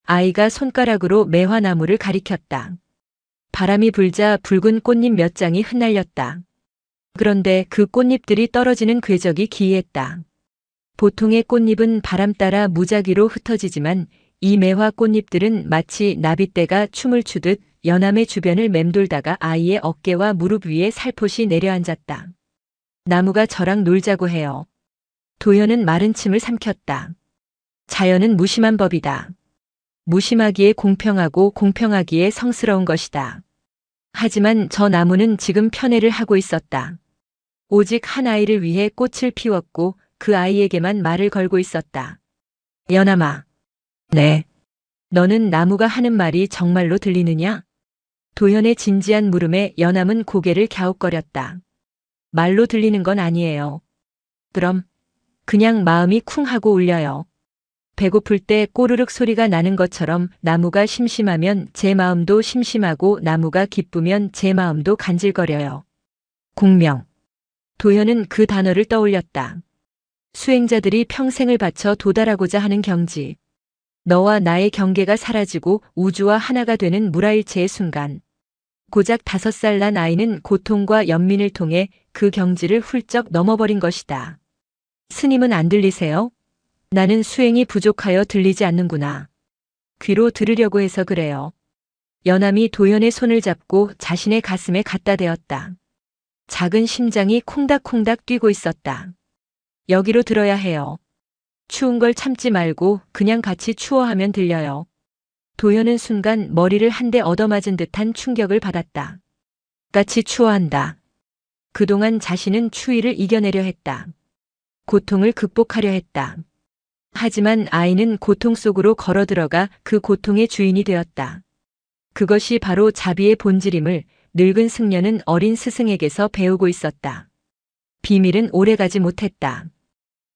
아이가 손가락으로 매화나무를 가리켰다. 바람이 불자 붉은 꽃잎 몇 장이 흩날렸다. 그런데 그 꽃잎들이 떨어지는 궤적이 기이했다. 보통의 꽃잎은 바람 따라 무작위로 흩어지지만 이 매화 꽃잎들은 마치 나빗대가 춤을 추듯 연암의 주변을 맴돌다가 아이의 어깨와 무릎 위에 살포시 내려앉았다. 나무가 저랑 놀자고 해요. 도연은 마른 침을 삼켰다. 자연은 무심한 법이다. 무심하기에 공평하고 공평하기에 성스러운 것이다. 하지만 저 나무는 지금 편애를 하고 있었다. 오직 한 아이를 위해 꽃을 피웠고 그 아이에게만 말을 걸고 있었다. 연암아. 네. 너는 나무가 하는 말이 정말로 들리느냐? 도현의 진지한 물음에 연암은 고개를 갸웃거렸다. 말로 들리는 건 아니에요. 그럼 그냥 마음이 쿵 하고 울려요. 배고플 때 꼬르륵 소리가 나는 것처럼 나무가 심심하면 제 마음도 심심하고 나무가 기쁘면 제 마음도 간질거려요. 공명. 도현은 그 단어를 떠올렸다. 수행자들이 평생을 바쳐 도달하고자 하는 경지. 너와 나의 경계가 사라지고 우주와 하나가 되는 무라일체의 순간. 고작 5살 난 아이는 고통과 연민을 통해 그 경지를 훌쩍 넘어버린 것이다. 스님은 안 들리세요? 나는 수행이 부족하여 들리지 않는구나. 귀로 들으려고 해서 그래요. 연암이 도연의 손을 잡고 자신의 가슴에 갖다 대었다. 작은 심장이 콩닥콩닥 뛰고 있었다. 여기로 들어야 해요. 추운 걸 참지 말고 그냥 같이 추워하면 들려요. 도연은 순간 머리를 한 대 얻어맞은 듯한 충격을 받았다. 같이 추워한다. 그동안 자신은 추위를 이겨내려 했다. 고통을 극복하려 했다. 하지만 아이는 고통 속으로 걸어 들어가 그 고통의 주인이 되었다. 그것이 바로 자비의 본질임을 늙은 승려는 어린 스승에게서 배우고 있었다. 비밀은 오래가지 못했다.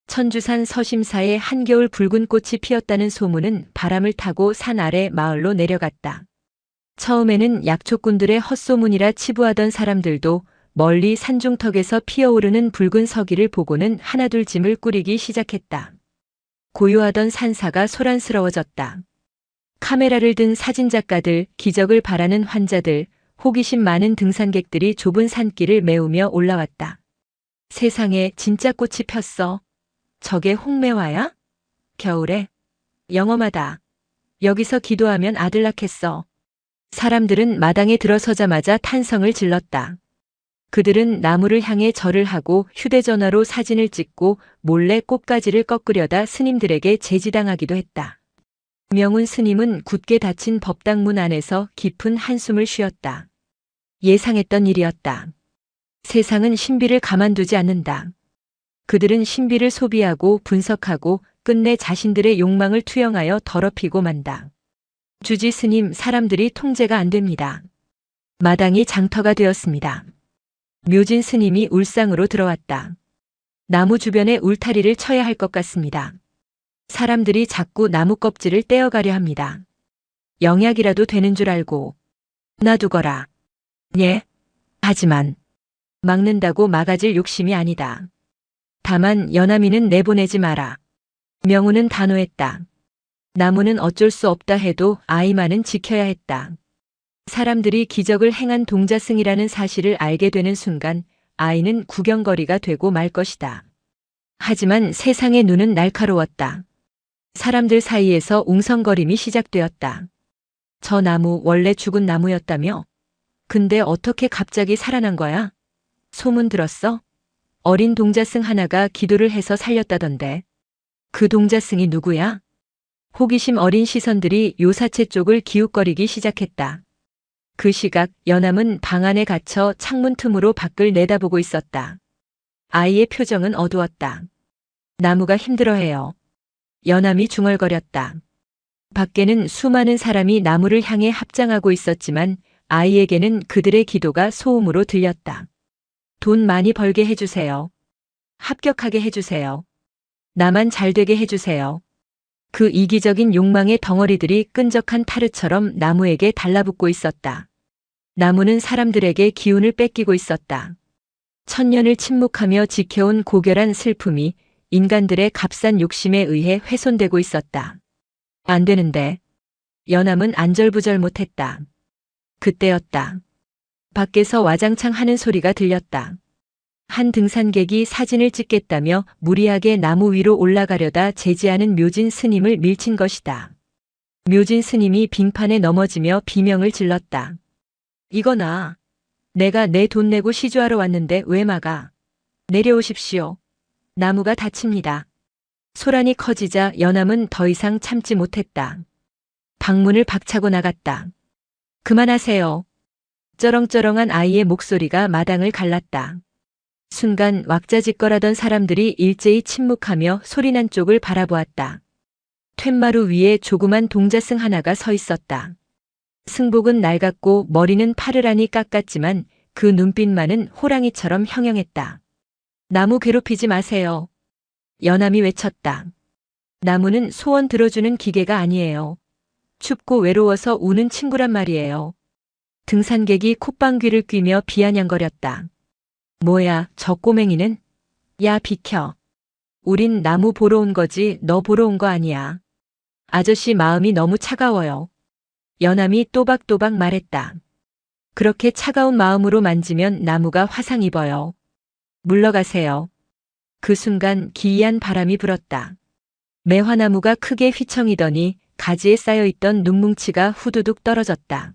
천주산 서심사에 한겨울 붉은 꽃이 피었다는 소문은 바람을 타고 산 아래 마을로 내려갔다. 처음에는 약초꾼들의 헛소문이라 치부하던 사람들도 멀리 산중턱에서 피어오르는 붉은 서기를 보고는 하나둘 짐을 꾸리기 시작했다. 고요하던 산사가 소란스러워졌다. 카메라를 든 사진작가들, 기적을 바라는 환자들, 호기심 많은 등산객들이 좁은 산길을 메우며 올라왔다. 세상에 진짜 꽃이 폈어. 저게 홍매화야? 겨울에? 영험하다. 여기서 기도하면 아들 낳겠어. 사람들은 마당에 들어서자마자 탄성을 질렀다. 그들은 나무를 향해 절을 하고 휴대전화로 사진을 찍고 몰래 꽃가지를 꺾으려다 스님들에게 제지당하기도 했다. 명운 스님은 굳게 닫힌 법당문 안에서 깊은 한숨을 쉬었다. 예상했던 일이었다. 세상은 신비를 가만두지 않는다. 그들은 신비를 소비하고 분석하고 끝내 자신들의 욕망을 투영하여 더럽히고 만다. 주지 스님, 사람들이 통제가 안 됩니다. 마당이 장터가 되었습니다. 묘진 스님이 울상으로 들어왔다. 나무 주변에 울타리를 쳐야 할 것 같습니다. 사람들이 자꾸 나무 껍질을 떼어가려 합니다. 영약이라도 되는 줄 알고 놔두거라. 예. 하지만 막는다고 막아질 욕심이 아니다. 다만 연암이는 내보내지 마라. 명우는 단호했다. 나무는 어쩔 수 없다 해도 아이만은 지켜야 했다. 사람들이 기적을 행한 동자승이라는 사실을 알게 되는 순간 아이는 구경거리가 되고 말 것이다. 하지만 세상의 눈은 날카로웠다. 사람들 사이에서 웅성거림이 시작되었다. 저 나무 원래 죽은 나무였다며? 근데 어떻게 갑자기 살아난 거야? 소문 들었어? 어린 동자승 하나가 기도를 해서 살렸다던데. 그 동자승이 누구야? 호기심 어린 시선들이 요사체 쪽을 기웃거리기 시작했다. 그 시각 연암은 방 안에 갇혀 창문 틈으로 밖을 내다보고 있었다. 아이의 표정은 어두웠다. 나무가 힘들어해요. 연암이 중얼거렸다. 밖에는 수많은 사람이 나무를 향해 합장하고 있었지만 아이에게는 그들의 기도가 소음으로 들렸다. 돈 많이 벌게 해주세요. 합격하게 해주세요. 나만 잘되게 해주세요. 그 이기적인 욕망의 덩어리들이 끈적한 타르처럼 나무에게 달라붙고 있었다. 나무는 사람들에게 기운을 뺏기고 있었다. 천년을 침묵하며 지켜온 고결한 슬픔이 인간들의 값싼 욕심에 의해 훼손되고 있었다. 안 되는데. 연암은 안절부절 못했다. 그때였다. 밖에서 와장창 하는 소리가 들렸다. 한 등산객이 사진을 찍겠다며 무리하게 나무 위로 올라가려다 제지하는 묘진 스님을 밀친 것이다. 묘진 스님이 빙판에 넘어지며 비명을 질렀다. 이거나. 내가 내 돈 내고 시주하러 왔는데 왜 막아? 내려오십시오. 나무가 다칩니다. 소란이 커지자 연암은 더 이상 참지 못했다. 방문을 박차고 나갔다. 그만하세요. 쩌렁쩌렁한 아이의 목소리가 마당을 갈랐다. 순간 왁자지껄하던 사람들이 일제히 침묵하며 소리난 쪽을 바라보았다. 툇마루 위에 조그만 동자승 하나가 서 있었다. 승복은 낡았고 머리는 파르라니 깎았지만 그 눈빛만은 호랑이처럼 형형했다. 나무 괴롭히지 마세요. 연암이 외쳤다. 나무는 소원 들어주는 기계가 아니에요. 춥고 외로워서 우는 친구란 말이에요. 등산객이 콧방귀를 뀌며 비아냥거렸다. 뭐야, 저 꼬맹이는? 야, 비켜. 우린 나무 보러 온 거지 너 보러 온 거 아니야. 아저씨 마음이 너무 차가워요. 연암이 또박또박 말했다. 그렇게 차가운 마음으로 만지면 나무가 화상 입어요. 물러가세요. 그 순간 기이한 바람이 불었다. 매화나무가 크게 휘청이더니 가지에 쌓여있던 눈뭉치가 후두둑 떨어졌다.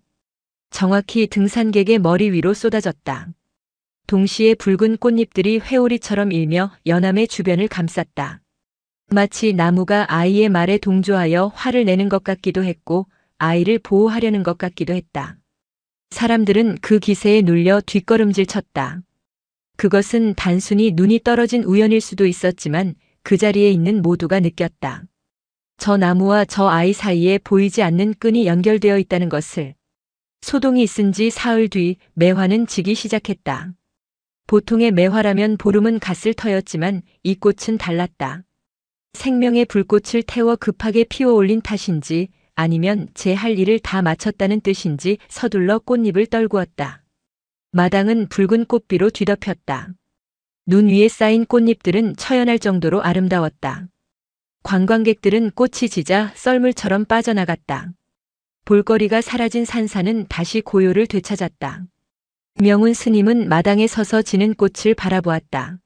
정확히 등산객의 머리 위로 쏟아졌다. 동시에 붉은 꽃잎들이 회오리처럼 일며 연암의 주변을 감쌌다. 마치 나무가 아이의 말에 동조하여 화를 내는 것 같기도 했고 아이를 보호하려는 것 같기도 했다. 사람들은 그 기세에 눌려 뒷걸음질 쳤다. 그것은 단순히 눈이 떨어진 우연일 수도 있었지만 그 자리에 있는 모두가 느꼈다. 저 나무와 저 아이 사이에 보이지 않는 끈이 연결되어 있다는 것을. 소동이 있은 지 사흘 뒤 매화는 지기 시작했다. 보통의 매화라면 보름은 갔을 터였지만 이 꽃은 달랐다. 생명의 불꽃을 태워 급하게 피워올린 탓인지 아니면 제 할 일을 다 마쳤다는 뜻인지 서둘러 꽃잎을 떨구었다. 마당은 붉은 꽃비로 뒤덮였다. 눈 위에 쌓인 꽃잎들은 처연할 정도로 아름다웠다. 관광객들은 꽃이 지자 썰물처럼 빠져나갔다. 볼거리가 사라진 산사는 다시 고요를 되찾았다. 명운 스님은 마당에 서서 지는 꽃을 바라보았다.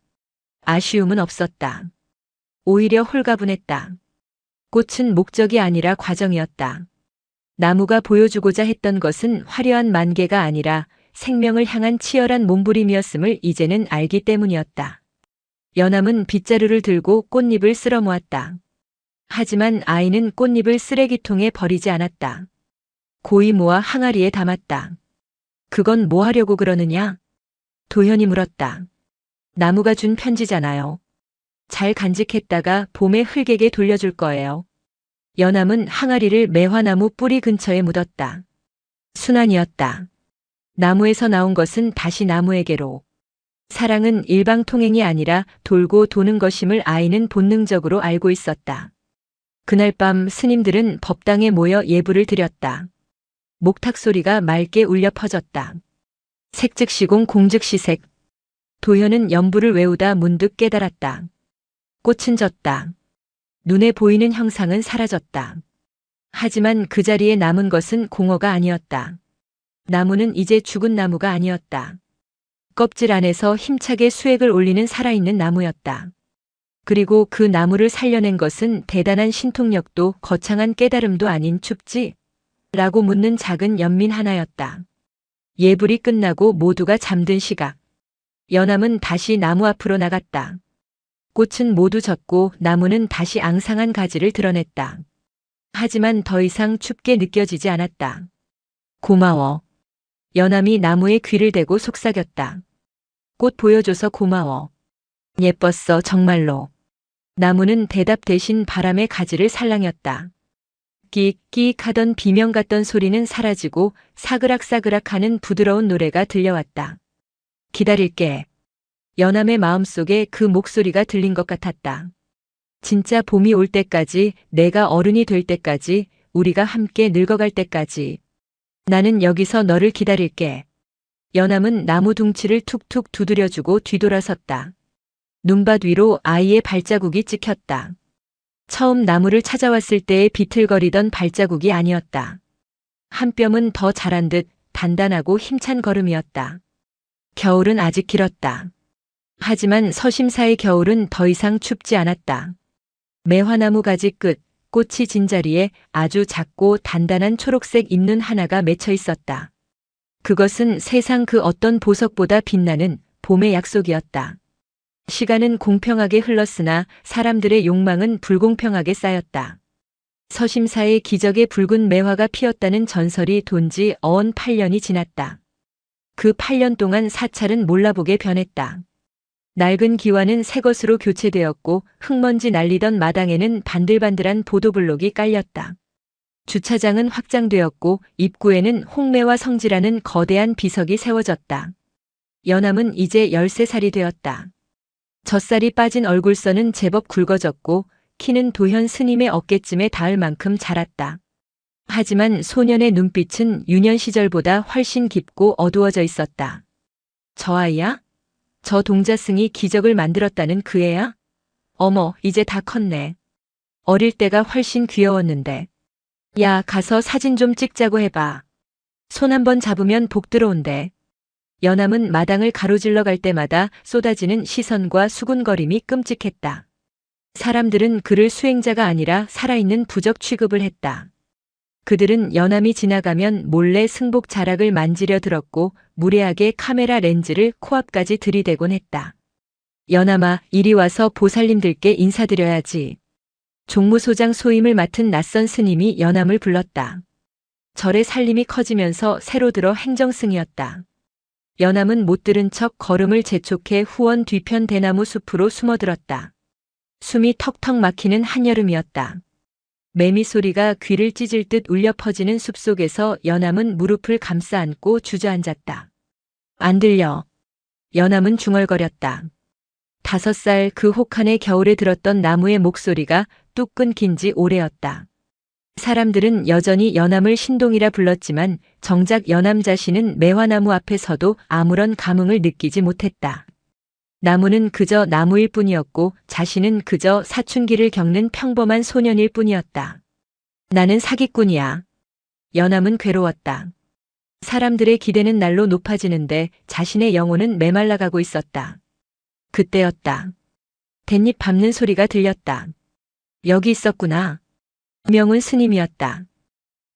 아쉬움은 없었다. 오히려 홀가분했다. 꽃은 목적이 아니라 과정이었다. 나무가 보여주고자 했던 것은 화려한 만개가 아니라 생명을 향한 치열한 몸부림이었음을 이제는 알기 때문이었다. 연암은 빗자루를 들고 꽃잎을 쓸어 모았다. 하지만 아이는 꽃잎을 쓰레기통에 버리지 않았다. 고이 모아 항아리에 담았다. 그건 뭐 하려고 그러느냐? 도현이 물었다. 나무가 준 편지잖아요. 잘 간직했다가 봄에 흙에게 돌려줄 거예요. 연암은 항아리를 매화나무 뿌리 근처에 묻었다. 순환이었다. 나무에서 나온 것은 다시 나무에게로. 사랑은 일방통행이 아니라 돌고 도는 것임을 아이는 본능적으로 알고 있었다. 그날 밤 스님들은 법당에 모여 예불을 드렸다. 목탁 소리가 맑게 울려 퍼졌다. 색즉시공 공즉시색. 도현은 연부를 외우다 문득 깨달았다. 꽃은 졌다. 눈에 보이는 형상은 사라졌다. 하지만 그 자리에 남은 것은 공허가 아니었다. 나무는 이제 죽은 나무가 아니었다. 껍질 안에서 힘차게 수액을 올리는 살아있는 나무였다. 그리고 그 나무를 살려낸 것은 대단한 신통력도 거창한 깨달음도 아닌 춥지? 라고 묻는 작은 연민 하나였다. 예불이 끝나고 모두가 잠든 시각. 연암은 다시 나무 앞으로 나갔다. 꽃은 모두 졌고 나무는 다시 앙상한 가지를 드러냈다. 하지만 더 이상 춥게 느껴지지 않았다. 고마워. 연암이 나무에 귀를 대고 속삭였다. 꽃 보여줘서 고마워. 예뻤어, 정말로. 나무는 대답 대신 바람의 가지를 살랑였다. 끽끽 하던 비명 같던 소리는 사라지고 사그락사그락 하는 부드러운 노래가 들려왔다. 기다릴게. 연암의 마음속에 그 목소리가 들린 것 같았다. 진짜 봄이 올 때까지, 내가 어른이 될 때까지, 우리가 함께 늙어갈 때까지. 나는 여기서 너를 기다릴게. 연암은 나무 둥치를 툭툭 두드려주고 뒤돌아섰다. 눈밭 위로 아이의 발자국이 찍혔다. 처음 나무를 찾아왔을 때의 비틀거리던 발자국이 아니었다. 한 뼘은 더 자란 듯 단단하고 힘찬 걸음이었다. 겨울은 아직 길었다. 하지만 서심사의 겨울은 더 이상 춥지 않았다. 매화나무 가지 끝, 꽃이 진 자리에 아주 작고 단단한 초록색 잎눈 하나가 맺혀 있었다. 그것은 세상 그 어떤 보석보다 빛나는 봄의 약속이었다. 시간은 공평하게 흘렀으나 사람들의 욕망은 불공평하게 쌓였다. 서심사의 기적의 붉은 매화가 피었다는 전설이 돈지 어언 8년이 지났다. 그 8년 동안 사찰은 몰라보게 변했다. 낡은 기와는 새 것으로 교체되었고 흙먼지 날리던 마당에는 반들반들한 보도블록이 깔렸다. 주차장은 확장되었고 입구에는 홍매와 성지라는 거대한 비석이 세워졌다. 연암은 이제 13살이 되었다. 젖살이 빠진 얼굴선은 제법 굵어졌고 키는 도현 스님의 어깨쯤에 닿을 만큼 자랐다. 하지만 소년의 눈빛은 유년 시절보다 훨씬 깊고 어두워져 있었다. 저 아이야? 저 동자승이 기적을 만들었다는 그 애야? 어머, 이제 다 컸네. 어릴 때가 훨씬 귀여웠는데. 야, 가서 사진 좀 찍자고 해봐. 손 한번 잡으면 복 들어온대. 연암은 마당을 가로질러 갈 때마다 쏟아지는 시선과 수군거림이 끔찍했다. 사람들은 그를 수행자가 아니라 살아있는 부적 취급을 했다. 그들은 연암이 지나가면 몰래 승복 자락을 만지려 들었고 무례하게 카메라 렌즈를 코앞까지 들이대곤 했다. 연암아, 이리 와서 보살님들께 인사드려야지. 종무소장 소임을 맡은 낯선 스님이 연암을 불렀다. 절의 살림이 커지면서 새로 들어 행정승이었다. 연암은 못 들은 척 걸음을 재촉해 후원 뒤편 대나무 숲으로 숨어들었다. 숨이 턱턱 막히는 한여름이었다. 매미 소리가 귀를 찢을 듯 울려 퍼지는 숲속에서 연암은 무릎을 감싸 안고 주저앉았다. 안 들려. 연암은 중얼거렸다. 5살 그 혹한의 겨울에 들었던 나무의 목소리가 뚝 끊긴 지 오래였다. 사람들은 여전히 연암을 신동이라 불렀지만 정작 연암 자신은 매화나무 앞에 서도 아무런 감흥을 느끼지 못했다. 나무는 그저 나무일 뿐이었고 자신은 그저 사춘기를 겪는 평범한 소년일 뿐이었다. 나는 사기꾼이야. 연암은 괴로웠다. 사람들의 기대는 날로 높아지는데 자신의 영혼은 메말라가고 있었다. 그때였다. 댄잎 밟는 소리가 들렸다. 여기 있었구나. 명은 스님이었다.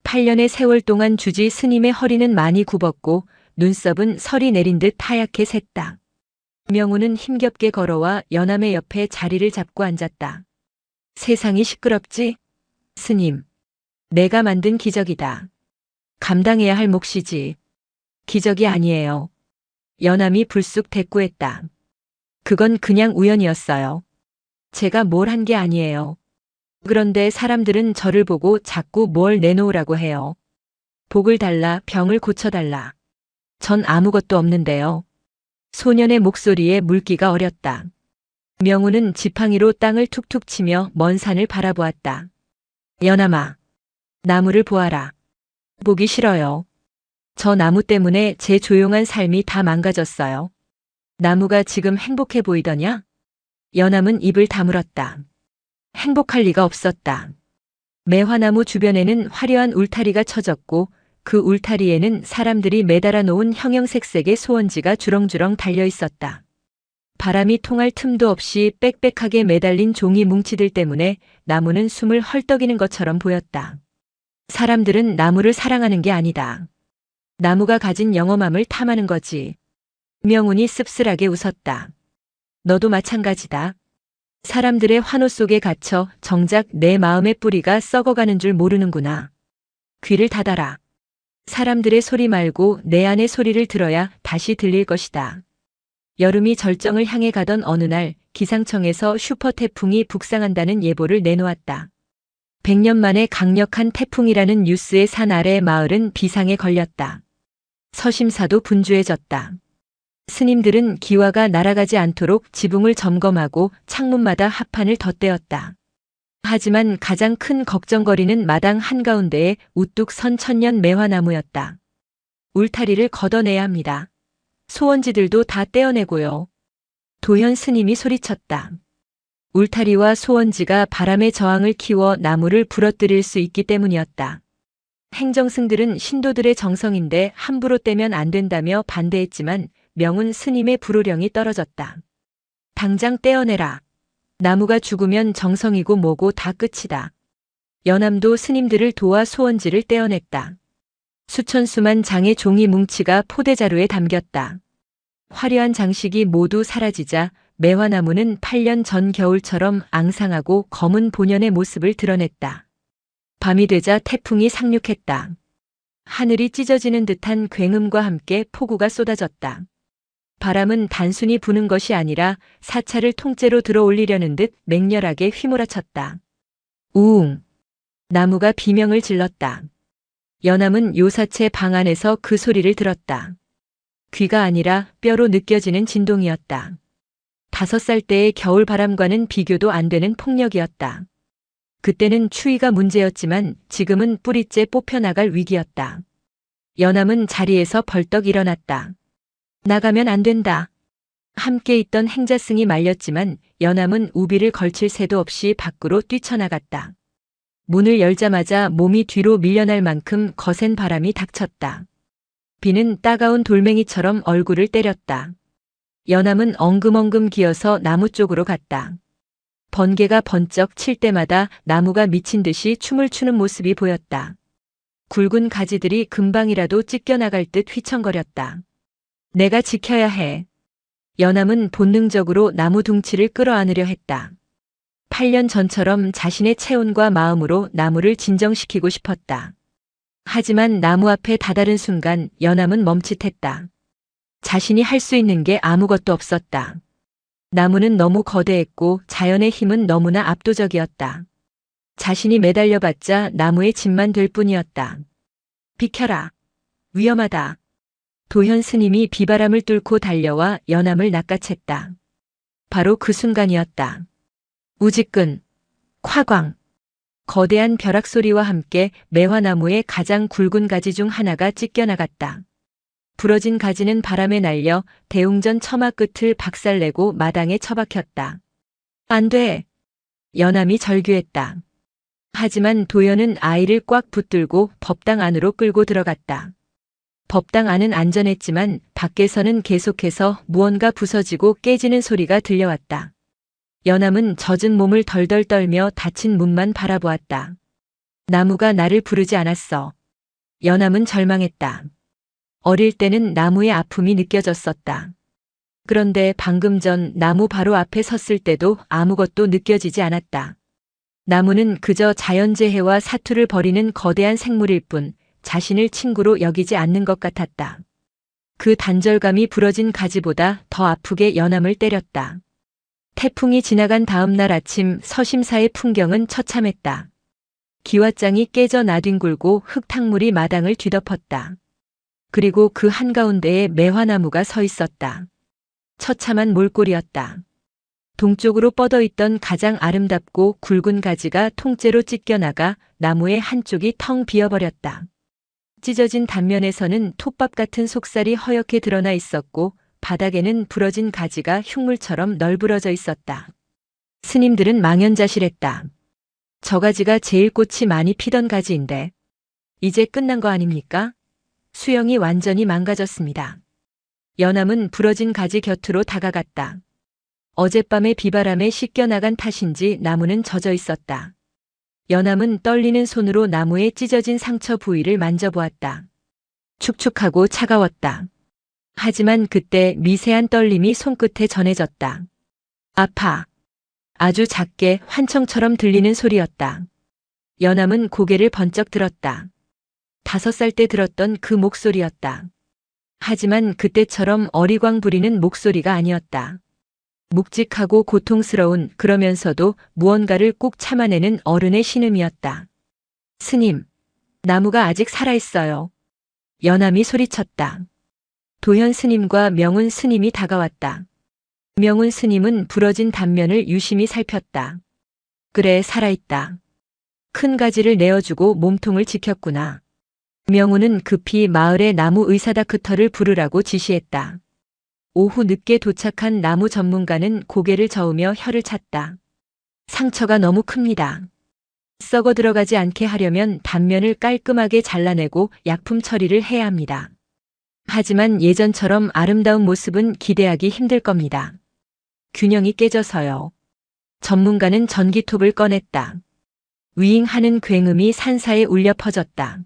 8년의 세월 동안 주지 스님의 허리는 많이 굽었고 눈썹은 설이 내린 듯 하얗게 샜다. 명우는 힘겹게 걸어와 연암의 옆에 자리를 잡고 앉았다. 세상이 시끄럽지? 스님. 내가 만든 기적이다. 감당해야 할 몫이지. 기적이 아니에요. 연암이 불쑥 대꾸했다. 그건 그냥 우연이었어요. 제가 뭘 한 게 아니에요. 그런데 사람들은 저를 보고 자꾸 뭘 내놓으라고 해요. 복을 달라, 병을 고쳐달라. 전 아무것도 없는데요. 소년의 목소리에 물기가 어렸다. 명우는 지팡이로 땅을 툭툭 치며 먼 산을 바라보았다. 연암아, 나무를 보아라. 보기 싫어요. 저 나무 때문에 제 조용한 삶이 다 망가졌어요. 나무가 지금 행복해 보이더냐? 연암은 입을 다물었다. 행복할 리가 없었다. 매화나무 주변에는 화려한 울타리가 쳐졌고 그 울타리에는 사람들이 매달아 놓은 형형색색의 소원지가 주렁주렁 달려 있었다. 바람이 통할 틈도 없이 빽빽하게 매달린 종이 뭉치들 때문에 나무는 숨을 헐떡이는 것처럼 보였다. 사람들은 나무를 사랑하는 게 아니다. 나무가 가진 영험함을 탐하는 거지. 명운이 씁쓸하게 웃었다. 너도 마찬가지다. 사람들의 환호 속에 갇혀 정작 내 마음의 뿌리가 썩어가는 줄 모르는구나. 귀를 닫아라. 사람들의 소리 말고 내 안의 소리를 들어야 다시 들릴 것이다. 여름이 절정을 향해 가던 어느 날 기상청에서 슈퍼 태풍이 북상한다는 예보를 내놓았다. 100년 만에 강력한 태풍이라는 뉴스의 산 아래 마을은 비상에 걸렸다. 서심사도 분주해졌다. 스님들은 기와가 날아가지 않도록 지붕을 점검하고 창문마다 합판을 덧대었다. 하지만 가장 큰 걱정거리는 마당 한가운데에 우뚝 선 천년 매화나무였다. 울타리를 걷어내야 합니다. 소원지들도 다 떼어내고요. 도현 스님이 소리쳤다. 울타리와 소원지가 바람의 저항을 키워 나무를 부러뜨릴 수 있기 때문이었다. 행정승들은 신도들의 정성인데 함부로 떼면 안 된다며 반대했지만 명운 스님의 불호령이 떨어졌다. 당장 떼어내라. 나무가 죽으면 정성이고 뭐고 다 끝이다. 연암도 스님들을 도와 소원지를 떼어냈다. 수천수만 장의 종이 뭉치가 포대자루에 담겼다. 화려한 장식이 모두 사라지자 매화나무는 8년 전 겨울처럼 앙상하고 검은 본연의 모습을 드러냈다. 밤이 되자 태풍이 상륙했다. 하늘이 찢어지는 듯한 굉음과 함께 폭우가 쏟아졌다. 바람은 단순히 부는 것이 아니라 사찰을 통째로 들어올리려는 듯 맹렬하게 휘몰아쳤다. 우웅! 나무가 비명을 질렀다. 연암은 요사체 방 안에서 그 소리를 들었다. 귀가 아니라 뼈로 느껴지는 진동이었다. 5살 때의 겨울 바람과는 비교도 안 되는 폭력이었다. 그때는 추위가 문제였지만 지금은 뿌리째 뽑혀나갈 위기였다. 연암은 자리에서 벌떡 일어났다. 나가면 안 된다. 함께 있던 행자승이 말렸지만 연암은 우비를 걸칠 새도 없이 밖으로 뛰쳐나갔다. 문을 열자마자 몸이 뒤로 밀려날 만큼 거센 바람이 닥쳤다. 비는 따가운 돌멩이처럼 얼굴을 때렸다. 연암은 엉금엉금 기어서 나무 쪽으로 갔다. 번개가 번쩍 칠 때마다 나무가 미친 듯이 춤을 추는 모습이 보였다. 굵은 가지들이 금방이라도 찢겨나갈 듯 휘청거렸다. 내가 지켜야 해. 연암은 본능적으로 나무 둥치를 끌어안으려 했다. 8년 전처럼 자신의 체온과 마음으로 나무를 진정시키고 싶었다. 하지만 나무 앞에 다다른 순간 연암은 멈칫했다. 자신이 할 수 있는 게 아무것도 없었다. 나무는 너무 거대했고 자연의 힘은 너무나 압도적이었다. 자신이 매달려봤자 나무의 짐만 될 뿐이었다. 비켜라. 위험하다. 도현 스님이 비바람을 뚫고 달려와 연암을 낚아챘다. 바로 그 순간이었다. 우지끈, 콰광. 거대한 벼락 소리와 함께 매화나무의 가장 굵은 가지 중 하나가 찢겨나갔다. 부러진 가지는 바람에 날려 대웅전 처마 끝을 박살내고 마당에 처박혔다. 안 돼. 연암이 절규했다. 하지만 도연은 아이를 꽉 붙들고 법당 안으로 끌고 들어갔다. 법당 안은 안전했지만 밖에서는 계속해서 무언가 부서지고 깨지는 소리가 들려왔다. 연암은 젖은 몸을 덜덜 떨며 닫힌 문만 바라보았다. 나무가 나를 부르지 않았어. 연암은 절망했다. 어릴 때는 나무의 아픔이 느껴졌었다. 그런데 방금 전 나무 바로 앞에 섰을 때도 아무것도 느껴지지 않았다. 나무는 그저 자연재해와 사투를 벌이는 거대한 생물일 뿐 자신을 친구로 여기지 않는 것 같았다. 그 단절감이 부러진 가지보다 더 아프게 연암을 때렸다. 태풍이 지나간 다음 날 아침 서심사의 풍경은 처참했다. 기와장이 깨져 나뒹굴고 흙탕물이 마당을 뒤덮었다. 그리고 그 한가운데에 매화나무가 서 있었다. 처참한 몰골이었다. 동쪽으로 뻗어있던 가장 아름답고 굵은 가지가 통째로 찢겨나가 나무의 한쪽이 텅 비어버렸다. 찢어진 단면에서는 톱밥 같은 속살이 허옇게 드러나 있었고 바닥에는 부러진 가지가 흉물처럼 널브러져 있었다. 스님들은 망연자실했다. 저 가지가 제일 꽃이 많이 피던 가지인데 이제 끝난 거 아닙니까? 수영이 완전히 망가졌습니다. 연암은 부러진 가지 곁으로 다가갔다. 어젯밤의 비바람에 씻겨나간 탓인지 나무는 젖어 있었다. 연암은 떨리는 손으로 나무에 찢어진 상처 부위를 만져보았다. 축축하고 차가웠다. 하지만 그때 미세한 떨림이 손끝에 전해졌다. 아파. 아주 작게 환청처럼 들리는 소리였다. 연암은 고개를 번쩍 들었다. 5살 때 들었던 그 목소리였다. 하지만 그때처럼 어리광 부리는 목소리가 아니었다. 묵직하고 고통스러운 그러면서도 무언가를 꾹 참아내는 어른의 신음이었다. 스님, 나무가 아직 살아있어요. 연암이 소리쳤다. 도현 스님과 명운 스님이 다가왔다. 명운 스님은 부러진 단면을 유심히 살폈다. 그래, 살아있다. 큰 가지를 내어주고 몸통을 지켰구나. 명운은 급히 마을의 나무 의사 다크터를 부르라고 지시했다. 오후 늦게 도착한 나무 전문가는 고개를 저으며 혀를 찼다. 상처가 너무 큽니다. 썩어 들어가지 않게 하려면 단면을 깔끔하게 잘라내고 약품 처리를 해야 합니다. 하지만 예전처럼 아름다운 모습은 기대하기 힘들 겁니다. 균형이 깨져서요. 전문가는 전기톱을 꺼냈다. 위잉 하는 굉음이 산사에 울려 퍼졌다.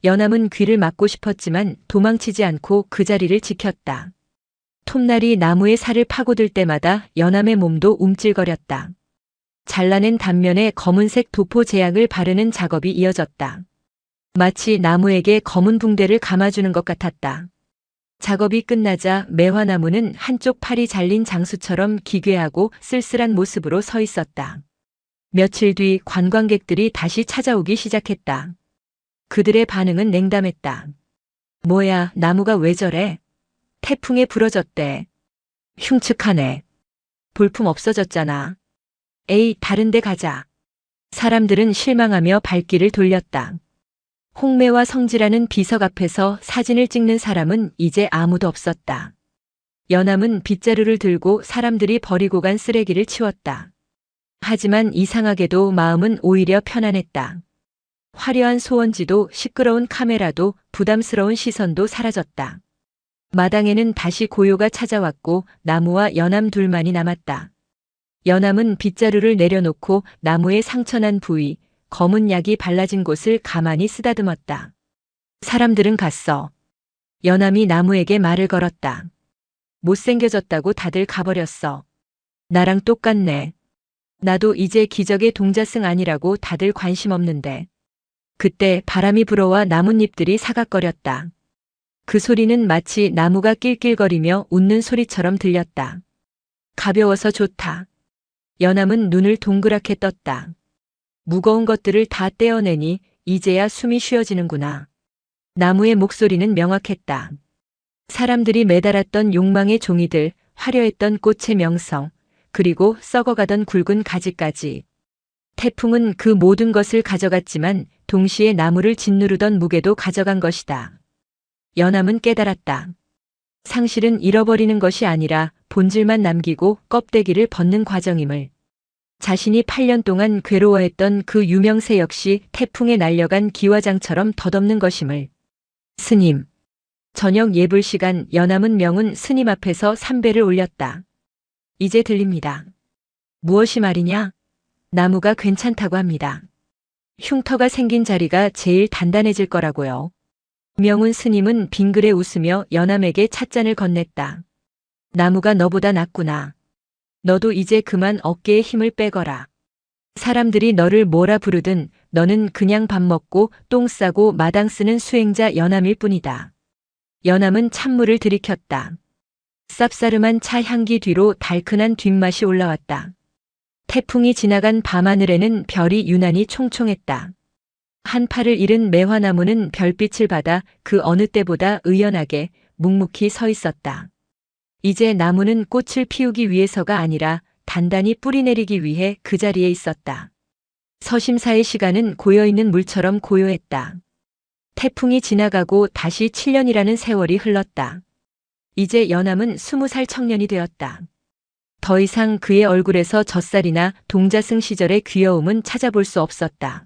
연암은 귀를 막고 싶었지만 도망치지 않고 그 자리를 지켰다. 톱날이 나무의 살을 파고들 때마다 연암의 몸도 움찔거렸다. 잘라낸 단면에 검은색 도포 제약을 바르는 작업이 이어졌다. 마치 나무에게 검은 붕대를 감아주는 것 같았다. 작업이 끝나자 매화나무는 한쪽 팔이 잘린 장수처럼 기괴하고 쓸쓸한 모습으로 서 있었다. 며칠 뒤 관광객들이 다시 찾아오기 시작했다. 그들의 반응은 냉담했다. 뭐야, 나무가 왜 저래? 태풍에 부러졌대. 흉측하네. 볼품 없어졌잖아. 에이, 다른 데 가자. 사람들은 실망하며 발길을 돌렸다. 홍매와 성지라는 비석 앞에서 사진을 찍는 사람은 이제 아무도 없었다. 연암은 빗자루를 들고 사람들이 버리고 간 쓰레기를 치웠다. 하지만 이상하게도 마음은 오히려 편안했다. 화려한 소원지도 시끄러운 카메라도 부담스러운 시선도 사라졌다. 마당에는 다시 고요가 찾아왔고 나무와 연암 둘만이 남았다. 연암은 빗자루를 내려놓고 나무의 상처난 부위, 검은 약이 발라진 곳을 가만히 쓰다듬었다. 사람들은 갔어. 연암이 나무에게 말을 걸었다. 못생겨졌다고 다들 가버렸어. 나랑 똑같네. 나도 이제 기적의 동자승 아니라고 다들 관심 없는데. 그때 바람이 불어와 나뭇잎들이 사각거렸다. 그 소리는 마치 나무가 낄낄거리며 웃는 소리처럼 들렸다. 가벼워서 좋다. 연암은 눈을 동그랗게 떴다. 무거운 것들을 다 떼어내니 이제야 숨이 쉬어지는구나. 나무의 목소리는 명확했다. 사람들이 매달았던 욕망의 종이들, 화려했던 꽃의 명성, 그리고 썩어가던 굵은 가지까지. 태풍은 그 모든 것을 가져갔지만 동시에 나무를 짓누르던 무게도 가져간 것이다. 연암은 깨달았다. 상실은 잃어버리는 것이 아니라 본질만 남기고 껍데기를 벗는 과정임을. 자신이 8년 동안 괴로워했던 그 유명세 역시 태풍에 날려간 기와장처럼 덧없는 것임을. 스님. 저녁 예불 시간 연암은 명운 스님 앞에서 삼배를 올렸다. 이제 들립니다. 무엇이 말이냐? 나무가 괜찮다고 합니다. 흉터가 생긴 자리가 제일 단단해질 거라고요. 명운 스님은 빙그레 웃으며 연암에게 찻잔을 건넸다. 나무가 너보다 낫구나. 너도 이제 그만 어깨에 힘을 빼거라. 사람들이 너를 뭐라 부르든 너는 그냥 밥 먹고 똥 싸고 마당 쓰는 수행자 연암일 뿐이다. 연암은 찬물을 들이켰다. 쌉싸름한 차 향기 뒤로 달큰한 뒷맛이 올라왔다. 태풍이 지나간 밤하늘에는 별이 유난히 총총했다. 한 팔을 잃은 매화나무는 별빛을 받아 그 어느 때보다 의연하게 묵묵히 서 있었다. 이제 나무는 꽃을 피우기 위해서가 아니라 단단히 뿌리내리기 위해 그 자리에 있었다. 서심사의 시간은 고여있는 물처럼 고요했다. 태풍이 지나가고 다시 7년이라는 세월이 흘렀다. 이제 연암은 20살 청년이 되었다. 더 이상 그의 얼굴에서 젖살이나 동자승 시절의 귀여움은 찾아볼 수 없었다.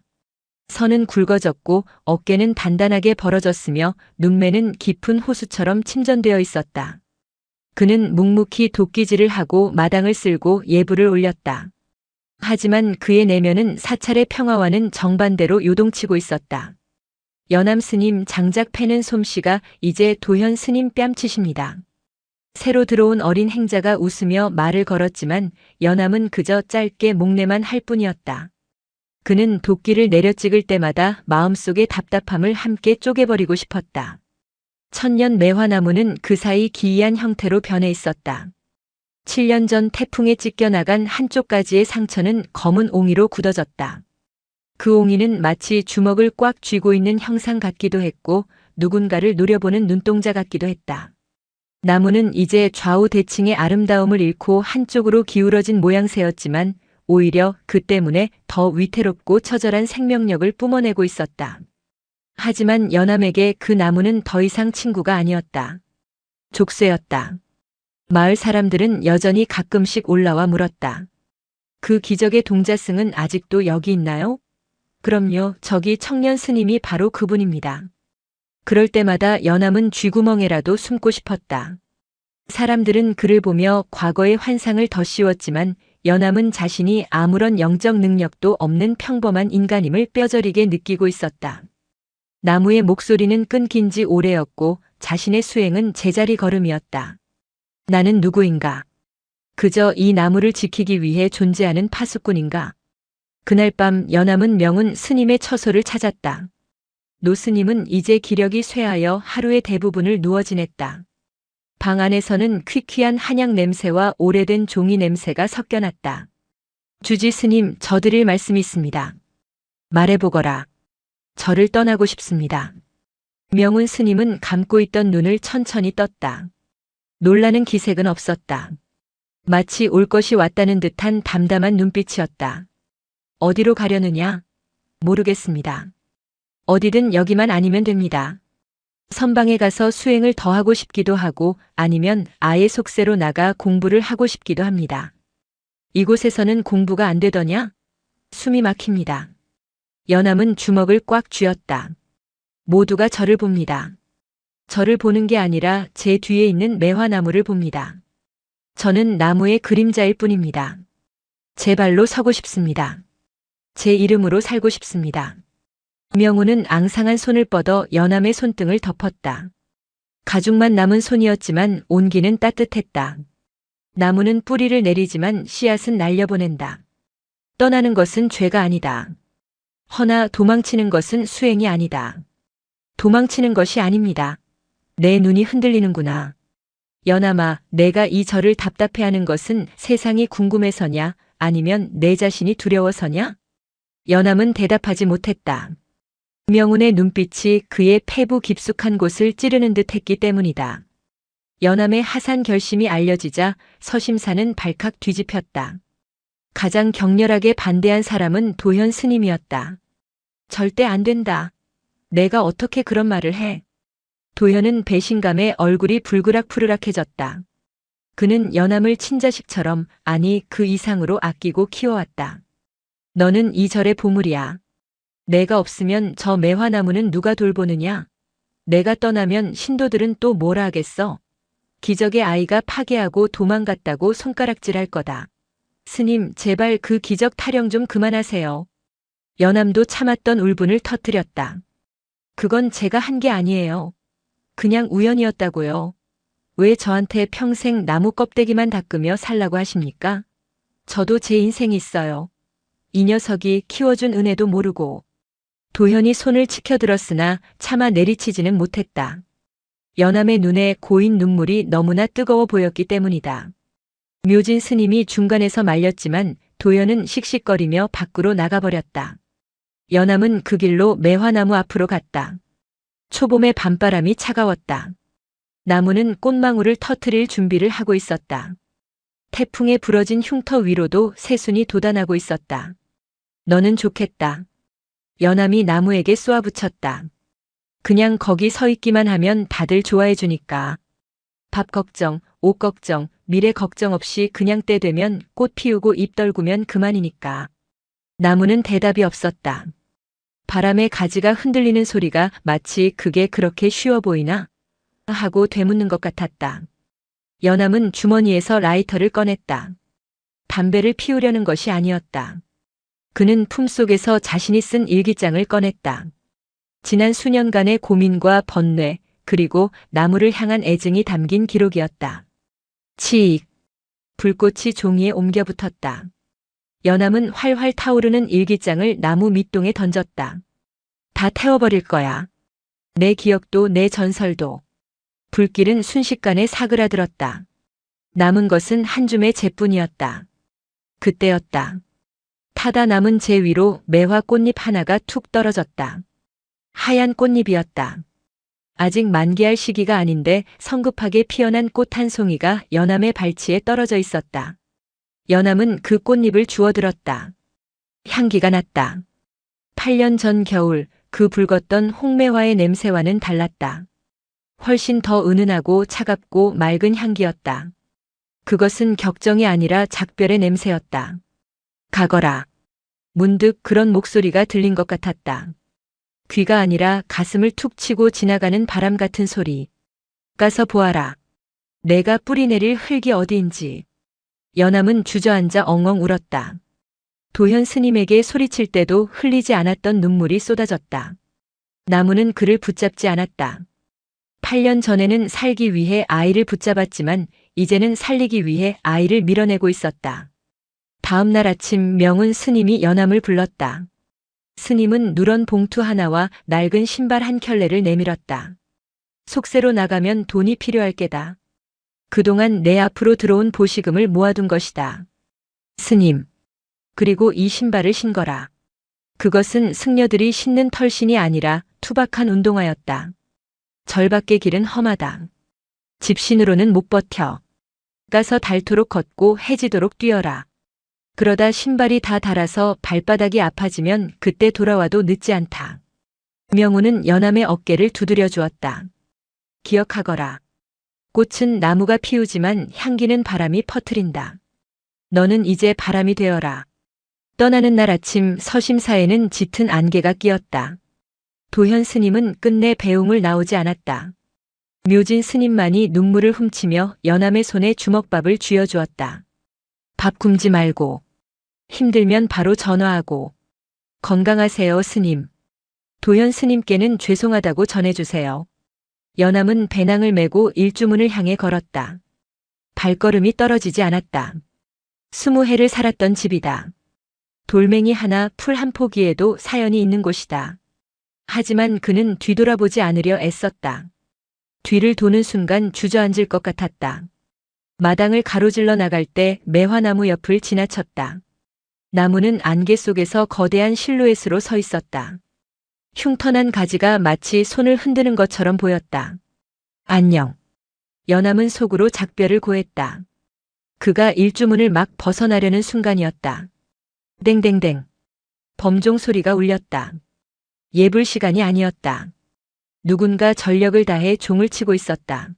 선은 굵어졌고 어깨는 단단하게 벌어졌으며 눈매는 깊은 호수처럼 침전되어 있었다. 그는 묵묵히 도끼질을 하고 마당을 쓸고 예불을 올렸다. 하지만 그의 내면은 사찰의 평화와는 정반대로 요동치고 있었다. 연암 스님 장작 패는 솜씨가 이제 도현 스님 뺨치십니다. 새로 들어온 어린 행자가 웃으며 말을 걸었지만 연암은 그저 짧게 목례만 할 뿐이었다. 그는 도끼를 내려찍을 때마다 마음속의 답답함을 함께 쪼개버리고 싶었다. 천년 매화나무는 그 사이 기이한 형태로 변해 있었다. 7년 전 태풍에 찢겨나간 한쪽 가지의 상처는 검은 옹이로 굳어졌다. 그 옹이는 마치 주먹을 꽉 쥐고 있는 형상 같기도 했고 누군가를 노려보는 눈동자 같기도 했다. 나무는 이제 좌우 대칭의 아름다움을 잃고 한쪽으로 기울어진 모양새였지만 오히려 그 때문에 더 위태롭고 처절한 생명력을 뿜어내고 있었다. 하지만 연암에게 그 나무는 더 이상 친구가 아니었다. 족쇄였다. 마을 사람들은 여전히 가끔씩 올라와 물었다. 그 기적의 동자승은 아직도 여기 있나요? 그럼요, 저기 청년 스님이 바로 그분입니다. 그럴 때마다 연암은 쥐구멍에라도 숨고 싶었다. 사람들은 그를 보며 과거의 환상을 덧씌웠지만 연암은 자신이 아무런 영적 능력도 없는 평범한 인간임을 뼈저리게 느끼고 있었다. 나무의 목소리는 끊긴 지 오래였고 자신의 수행은 제자리 걸음이었다. 나는 누구인가? 그저 이 나무를 지키기 위해 존재하는 파수꾼인가? 그날 밤 연암은 명운 스님의 처소를 찾았다. 노 스님은 이제 기력이 쇠하여 하루의 대부분을 누워 지냈다. 방 안에서는 퀴퀴한 한약 냄새와 오래된 종이 냄새가 섞여났다. 주지 스님, 저드릴 말씀이 있습니다. 말해보거라. 저를 떠나고 싶습니다. 명운 스님은 감고 있던 눈을 천천히 떴다. 놀라는 기색은 없었다. 마치 올 것이 왔다는 듯한 담담한 눈빛이었다. 어디로 가려느냐? 모르겠습니다. 어디든 여기만 아니면 됩니다. 선방에 가서 수행을 더 하고 싶기도 하고 아니면 아예 속세로 나가 공부를 하고 싶기도 합니다. 이곳에서는 공부가 안 되더냐? 숨이 막힙니다. 연암은 주먹을 꽉 쥐었다. 모두가 저를 봅니다. 저를 보는 게 아니라 제 뒤에 있는 매화나무를 봅니다. 저는 나무의 그림자일 뿐입니다. 제 발로 서고 싶습니다. 제 이름으로 살고 싶습니다. 명우는 앙상한 손을 뻗어 연암의 손등을 덮었다. 가죽만 남은 손이었지만 온기는 따뜻했다. 나무는 뿌리를 내리지만 씨앗은 날려보낸다. 떠나는 것은 죄가 아니다. 허나 도망치는 것은 수행이 아니다. 도망치는 것이 아닙니다. 내 눈이 흔들리는구나. 연암아, 내가 이 절을 답답해하는 것은 세상이 궁금해서냐, 아니면 내 자신이 두려워서냐? 연암은 대답하지 못했다. 명운의 눈빛이 그의 폐부 깊숙한 곳을 찌르는 듯 했기 때문이다. 연암의 하산 결심이 알려지자 서심사는 발칵 뒤집혔다. 가장 격렬하게 반대한 사람은 도현 스님이었다. 절대 안 된다. 내가 어떻게 그런 말을 해? 도현은 배신감에 얼굴이 불그락푸르락해졌다. 그는 연암을 친자식처럼, 아니 그 이상으로 아끼고 키워왔다. 너는 이 절의 보물이야. 내가 없으면 저 매화나무는 누가 돌보느냐? 내가 떠나면 신도들은 또 뭐라 하겠어? 기적의 아이가 파괴하고 도망갔다고 손가락질할 거다. 스님, 제발 그 기적 타령 좀 그만하세요. 연암도 참았던 울분을 터뜨렸다. 그건 제가 한 게 아니에요. 그냥 우연이었다고요. 왜 저한테 평생 나무 껍데기만 닦으며 살라고 하십니까? 저도 제 인생이 있어요. 이 녀석이 키워준 은혜도 모르고. 도현이 손을 치켜들었으나 차마 내리치지는 못했다. 연암의 눈에 고인 눈물이 너무나 뜨거워 보였기 때문이다. 묘진 스님이 중간에서 말렸지만 도현은 씩씩거리며 밖으로 나가버렸다. 연암은 그 길로 매화나무 앞으로 갔다. 초봄의 밤바람이 차가웠다. 나무는 꽃망울을 터뜨릴 준비를 하고 있었다. 태풍에 부러진 흉터 위로도 새순이 돋아나고 있었다. 너는 좋겠다. 연암이 나무에게 쏘아붙였다. 그냥 거기 서 있기만 하면 다들 좋아해 주니까. 밥 걱정, 옷 걱정, 미래 걱정 없이 그냥 때 되면 꽃 피우고 잎 떨구면 그만이니까. 나무는 대답이 없었다. 바람에 가지가 흔들리는 소리가 마치 그게 그렇게 쉬워 보이나? 하고 되묻는 것 같았다. 연암은 주머니에서 라이터를 꺼냈다. 담배를 피우려는 것이 아니었다. 그는 품속에서 자신이 쓴 일기장을 꺼냈다. 지난 수년간의 고민과 번뇌, 그리고 나무를 향한 애증이 담긴 기록이었다. 치익. 불꽃이 종이에 옮겨 붙었다. 연암은 활활 타오르는 일기장을 나무 밑동에 던졌다. 다 태워버릴 거야. 내 기억도 내 전설도. 불길은 순식간에 사그라들었다. 남은 것은 한 줌의 재뿐이었다. 그때였다. 타다 남은 재 위로 매화 꽃잎 하나가 툭 떨어졌다. 하얀 꽃잎이었다. 아직 만개할 시기가 아닌데 성급하게 피어난 꽃 한 송이가 연암의 발치에 떨어져 있었다. 연암은 그 꽃잎을 주워들었다. 향기가 났다. 8년 전 겨울 그 붉었던 홍매화의 냄새와는 달랐다. 훨씬 더 은은하고 차갑고 맑은 향기였다. 그것은 격정이 아니라 작별의 냄새였다. 가거라. 문득 그런 목소리가 들린 것 같았다. 귀가 아니라 가슴을 툭 치고 지나가는 바람 같은 소리. 가서 보아라. 내가 뿌리내릴 흙이 어디인지. 연암은 주저앉아 엉엉 울었다. 도현 스님에게 소리칠 때도 흘리지 않았던 눈물이 쏟아졌다. 나무는 그를 붙잡지 않았다. 8년 전에는 살기 위해 아이를 붙잡았지만 이제는 살리기 위해 아이를 밀어내고 있었다. 다음 날 아침 명운 스님이 연암을 불렀다. 스님은 누런 봉투 하나와 낡은 신발 한 켤레를 내밀었다. 속세로 나가면 돈이 필요할 게다. 그동안 내 앞으로 들어온 보시금을 모아둔 것이다. 스님. 그리고 이 신발을 신거라. 그것은 승려들이 신는 털신이 아니라 투박한 운동화였다. 절밖의 길은 험하다. 집신으로는 못 버텨. 가서 닳도록 걷고 해지도록 뛰어라. 그러다 신발이 다 닳아서 발바닥이 아파지면 그때 돌아와도 늦지 않다. 명우는 연암의 어깨를 두드려 주었다. 기억하거라. 꽃은 나무가 피우지만 향기는 바람이 퍼뜨린다. 너는 이제 바람이 되어라. 떠나는 날 아침 서심사에는 짙은 안개가 끼었다. 도현 스님은 끝내 배웅을 나오지 않았다. 묘진 스님만이 눈물을 훔치며 연암의 손에 주먹밥을 쥐어주었다. 밥 굶지 말고. 힘들면 바로 전화하고. 건강하세요, 스님. 도현 스님께는 죄송하다고 전해주세요. 연암은 배낭을 메고 일주문을 향해 걸었다. 발걸음이 떨어지지 않았다. 20해를 살았던 집이다. 돌멩이 하나, 풀 한 포기에도 사연이 있는 곳이다. 하지만 그는 뒤돌아보지 않으려 애썼다. 뒤를 도는 순간 주저앉을 것 같았다. 마당을 가로질러 나갈 때 매화나무 옆을 지나쳤다. 나무는 안개 속에서 거대한 실루엣으로 서 있었다. 흉터난 가지가 마치 손을 흔드는 것처럼 보였다. 안녕. 연암은 속으로 작별을 고했다. 그가 일주문을 막 벗어나려는 순간이었다. 땡땡땡. 범종 소리가 울렸다. 예불 시간이 아니었다. 누군가 전력을 다해 종을 치고 있었다.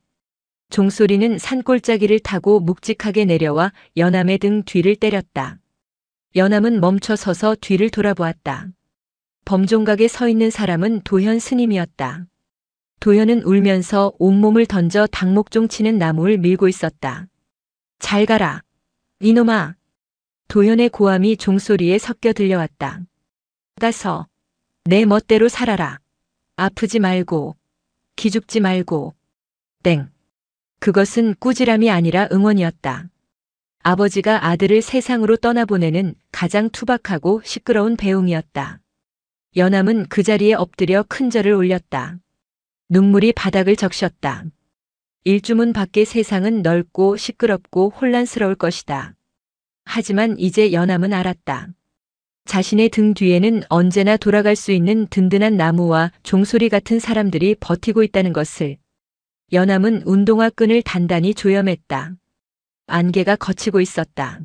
종소리는 산골짜기를 타고 묵직하게 내려와 연암의 등 뒤를 때렸다. 연암은 멈춰 서서 뒤를 돌아보았다. 범종각에 서 있는 사람은 도현 스님이었다. 도현은 울면서 온몸을 던져 닭목종 치는 나무를 밀고 있었다. 잘 가라. 이놈아. 도현의 고함이 종소리에 섞여 들려왔다. 가서 내 멋대로 살아라. 아프지 말고 기죽지 말고. 땡. 그것은 꾸지람이 아니라 응원이었다. 아버지가 아들을 세상으로 떠나보내는 가장 투박하고 시끄러운 배웅이었다. 연암은 그 자리에 엎드려 큰 절을 올렸다. 눈물이 바닥을 적셨다. 일주문 밖의 세상은 넓고 시끄럽고 혼란스러울 것이다. 하지만 이제 연암은 알았다. 자신의 등 뒤에는 언제나 돌아갈 수 있는 든든한 나무와 종소리 같은 사람들이 버티고 있다는 것을. 연암은 운동화 끈을 단단히 조여맸다. 안개가 걷히고 있었다.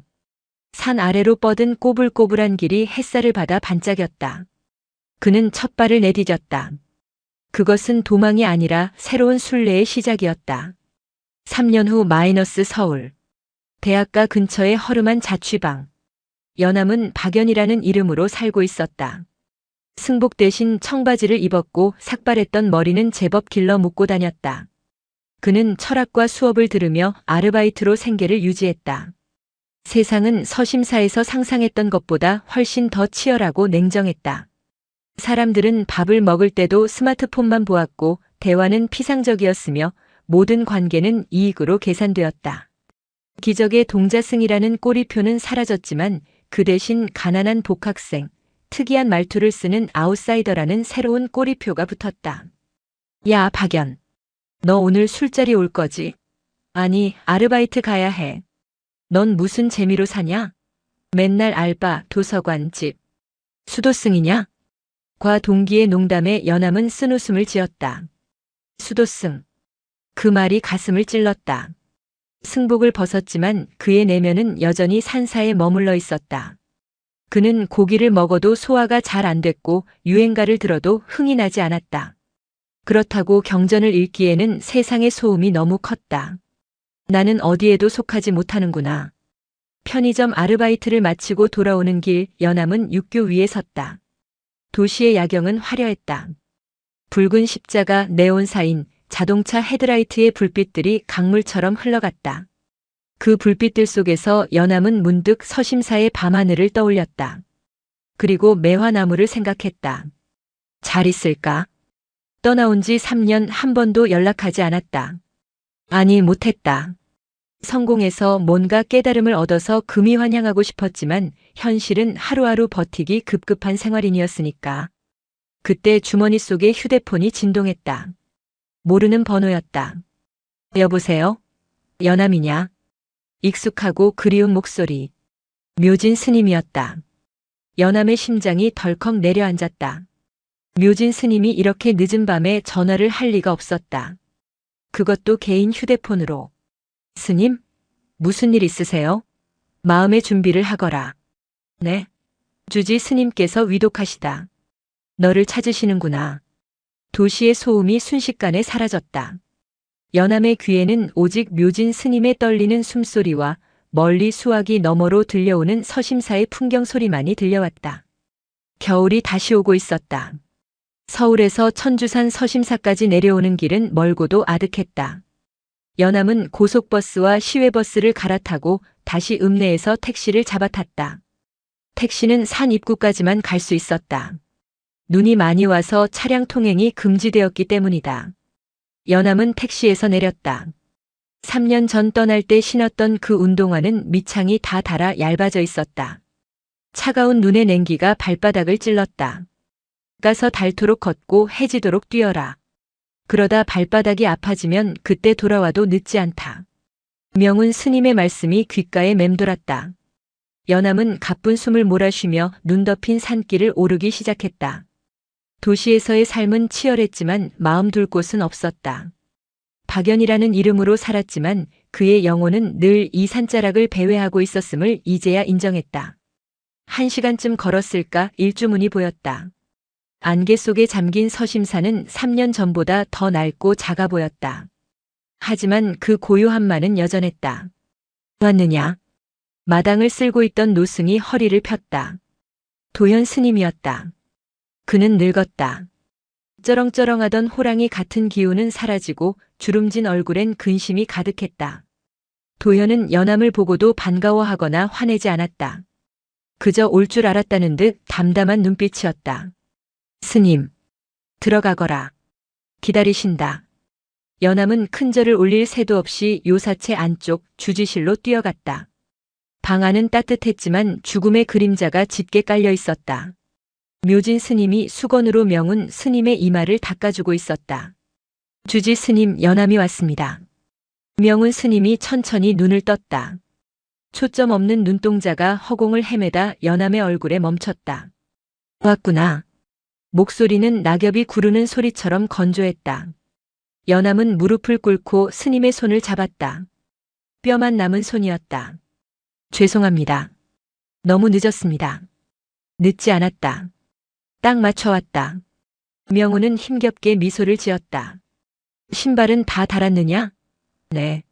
산 아래로 뻗은 꼬불꼬불한 길이 햇살을 받아 반짝였다. 그는 첫 발을 내디뎠다. 그것은 도망이 아니라 새로운 순례의 시작이었다. 3년 후 마이너스 서울. 대학가 근처의 허름한 자취방. 연함은 박연이라는 이름으로 살고 있었다. 승복 대신 청바지를 입었고 삭발했던 머리는 제법 길러 묶고 다녔다. 그는 철학과 수업을 들으며 아르바이트로 생계를 유지했다. 세상은 서심사에서 상상했던 것보다 훨씬 더 치열하고 냉정했다. 사람들은 밥을 먹을 때도 스마트폰만 보았고 대화는 피상적이었으며 모든 관계는 이익으로 계산되었다. 기적의 동자승이라는 꼬리표는 사라졌지만 그 대신 가난한 복학생, 특이한 말투를 쓰는 아웃사이더라는 새로운 꼬리표가 붙었다. 야, 박연. 너 오늘 술자리 올 거지? 아니, 아르바이트 가야 해. 넌 무슨 재미로 사냐? 맨날 알바, 도서관, 집. 수도승이냐? 과 동기의 농담에 연함은 쓴웃음을 지었다. 수도승. 그 말이 가슴을 찔렀다. 승복을 벗었지만 그의 내면은 여전히 산사에 머물러 있었다. 그는 고기를 먹어도 소화가 잘 안 됐고 유행가를 들어도 흥이 나지 않았다. 그렇다고 경전을 읽기에는 세상의 소음이 너무 컸다. 나는 어디에도 속하지 못하는구나. 편의점 아르바이트를 마치고 돌아오는 길 연함은 육교 위에 섰다. 도시의 야경은 화려했다. 붉은 십자가, 네온 사인, 자동차 헤드라이트의 불빛들이 강물처럼 흘러갔다. 그 불빛들 속에서 연함은 문득 서심사의 밤하늘을 떠올렸다. 그리고 매화나무를 생각했다. 잘 있을까? 떠나온 지 3년 한 번도 연락하지 않았다. 아니, 못했다. 성공해서 뭔가 깨달음을 얻어서 금이 환향하고 싶었지만 현실은 하루하루 버티기 급급한 생활인이었으니까. 그때 주머니 속에 휴대폰이 진동했다. 모르는 번호였다. 여보세요? 연함이냐? 익숙하고 그리운 목소리. 묘진 스님이었다. 연함의 심장이 덜컥 내려앉았다. 묘진 스님이 이렇게 늦은 밤에 전화를 할 리가 없었다. 그것도 개인 휴대폰으로. 스님? 무슨 일 있으세요? 마음의 준비를 하거라. 네. 주지 스님께서 위독하시다. 너를 찾으시는구나. 도시의 소음이 순식간에 사라졌다. 연함의 귀에는 오직 묘진 스님의 떨리는 숨소리와 멀리 수화기 너머로 들려오는 서심사의 풍경 소리만이 들려왔다. 겨울이 다시 오고 있었다. 서울에서 천주산 서심사까지 내려오는 길은 멀고도 아득했다. 연함은 고속버스와 시외버스를 갈아타고 다시 읍내에서 택시를 잡아탔다. 택시는 산 입구까지만 갈 수 있었다. 눈이 많이 와서 차량 통행이 금지되었기 때문이다. 연함은 택시에서 내렸다. 3년 전 떠날 때 신었던 그 운동화는 밑창이 다 닳아 얇아져 있었다. 차가운 눈의 냉기가 발바닥을 찔렀다. 가서 닳도록 걷고 해지도록 뛰어라. 그러다 발바닥이 아파지면 그때 돌아와도 늦지 않다. 명운 스님의 말씀이 귓가에 맴돌았다. 연함은 가쁜 숨을 몰아쉬며 눈 덮인 산길을 오르기 시작했다. 도시에서의 삶은 치열했지만 마음 둘 곳은 없었다. 박연이라는 이름으로 살았지만 그의 영혼은 늘 이 산자락을 배회하고 있었음을 이제야 인정했다. 1시간쯤 걸었을까 일주문이 보였다. 안개 속에 잠긴 서심사는 3년 전보다 더 낡고 작아 보였다. 하지만 그 고요함만은 여전했다. 왔느냐? 마당을 쓸고 있던 노승이 허리를 폈다. 도현 스님이었다. 그는 늙었다. 쩌렁쩌렁하던 호랑이 같은 기운은 사라지고 주름진 얼굴엔 근심이 가득했다. 도현은 연함을 보고도 반가워하거나 화내지 않았다. 그저 올 줄 알았다는 듯 담담한 눈빛이었다. 스님, 들어가거라. 기다리신다. 연함은 큰절을 올릴 새도 없이 요사체 안쪽 주지실로 뛰어갔다. 방 안은 따뜻했지만 죽음의 그림자가 짙게 깔려 있었다. 묘진 스님이 수건으로 명운 스님의 이마를 닦아주고 있었다. 주지 스님, 연함이 왔습니다. 명운 스님이 천천히 눈을 떴다. 초점 없는 눈동자가 허공을 헤매다 연함의 얼굴에 멈췄다. 왔구나. 목소리는 낙엽이 구르는 소리처럼 건조했다. 연함은 무릎을 꿇고 스님의 손을 잡았다. 뼈만 남은 손이었다. 죄송합니다. 너무 늦었습니다. 늦지 않았다. 딱 맞춰왔다. 명우는 힘겹게 미소를 지었다. 신발은 다 달았느냐? 네.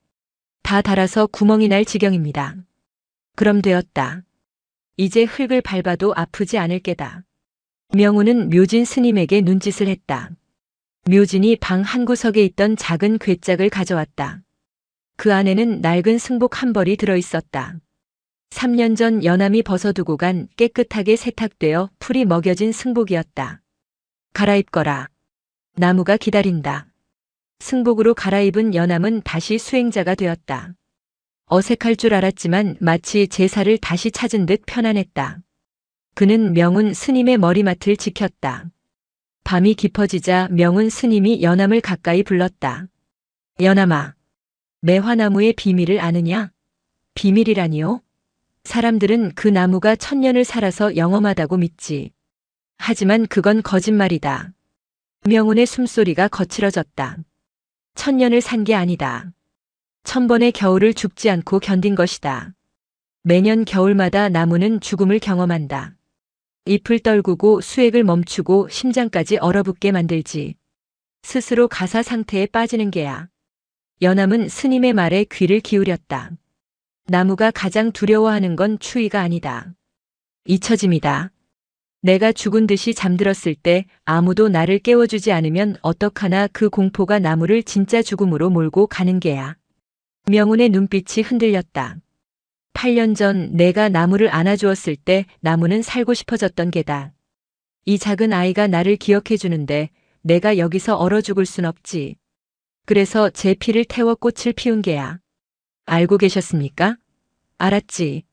다 닳아서 구멍이 날 지경입니다. 그럼 되었다. 이제 흙을 밟아도 아프지 않을 게다. 명우는 묘진 스님에게 눈짓을 했다. 묘진이 방 한구석에 있던 작은 괴짝을 가져왔다. 그 안에는 낡은 승복 한 벌이 들어있었다. 3년 전 연암이 벗어두고 간 깨끗하게 세탁되어 풀이 먹여진 승복이었다. 갈아입거라. 나무가 기다린다. 승복으로 갈아입은 연암은 다시 수행자가 되었다. 어색할 줄 알았지만 마치 제사를 다시 찾은 듯 편안했다. 그는 명운 스님의 머리맡을 지켰다. 밤이 깊어지자 명운 스님이 연암을 가까이 불렀다. 연암아, 매화나무의 비밀을 아느냐? 비밀이라니요? 사람들은 그 나무가 1000년을 살아서 영험하다고 믿지. 하지만 그건 거짓말이다. 명운의 숨소리가 거칠어졌다. 1000년을 산 게 아니다. 1000번의 겨울을 죽지 않고 견딘 것이다. 매년 겨울마다 나무는 죽음을 경험한다. 잎을 떨구고 수액을 멈추고 심장까지 얼어붙게 만들지. 스스로 가사 상태에 빠지는 게야. 연암은 스님의 말에 귀를 기울였다. 나무가 가장 두려워하는 건 추위가 아니다. 잊혀짐이다. 내가 죽은 듯이 잠들었을 때 아무도 나를 깨워주지 않으면 어떡하나 그 공포가 나무를 진짜 죽음으로 몰고 가는 게야. 명운의 눈빛이 흔들렸다. 8년 전 내가 나무를 안아주었을 때 나무는 살고 싶어졌던 게다. 이 작은 아이가 나를 기억해 주는데 내가 여기서 얼어 죽을 순 없지. 그래서 제 피를 태워 꽃을 피운 게야. 알고 계셨습니까? 알았지.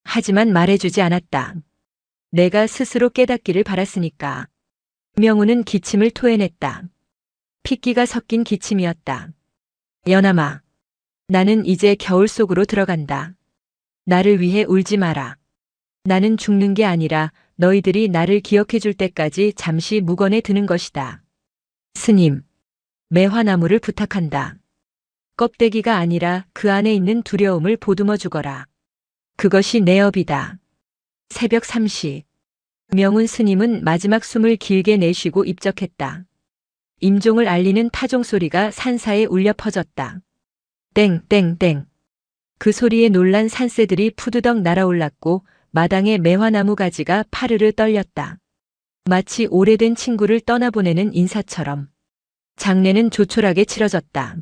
하지만 말해주지 않았다. 내가 스스로 깨닫기를 바랐으니까. 명우는 기침을 토해냈다. 핏기가 섞인 기침이었다. 연암아, 나는 이제 겨울 속으로 들어간다. 나를 위해 울지 마라. 나는 죽는 게 아니라 너희들이 나를 기억해 줄 때까지 잠시 묵원에 드는 것이다. 스님, 매화나무를 부탁한다. 껍데기가 아니라 그 안에 있는 두려움을 보듬어 주거라. 그것이 내 업이다. 새벽 3시. 명운 스님은 마지막 숨을 길게 내쉬고 입적했다. 임종을 알리는 타종 소리가 산사에 울려 퍼졌다. 땡땡땡. 그 소리에 놀란 산새들이 푸드덕 날아올랐고 마당의 매화나무 가지가 파르르 떨렸다. 마치 오래된 친구를 떠나보내는 인사처럼. 장례는 조촐하게 치러졌다.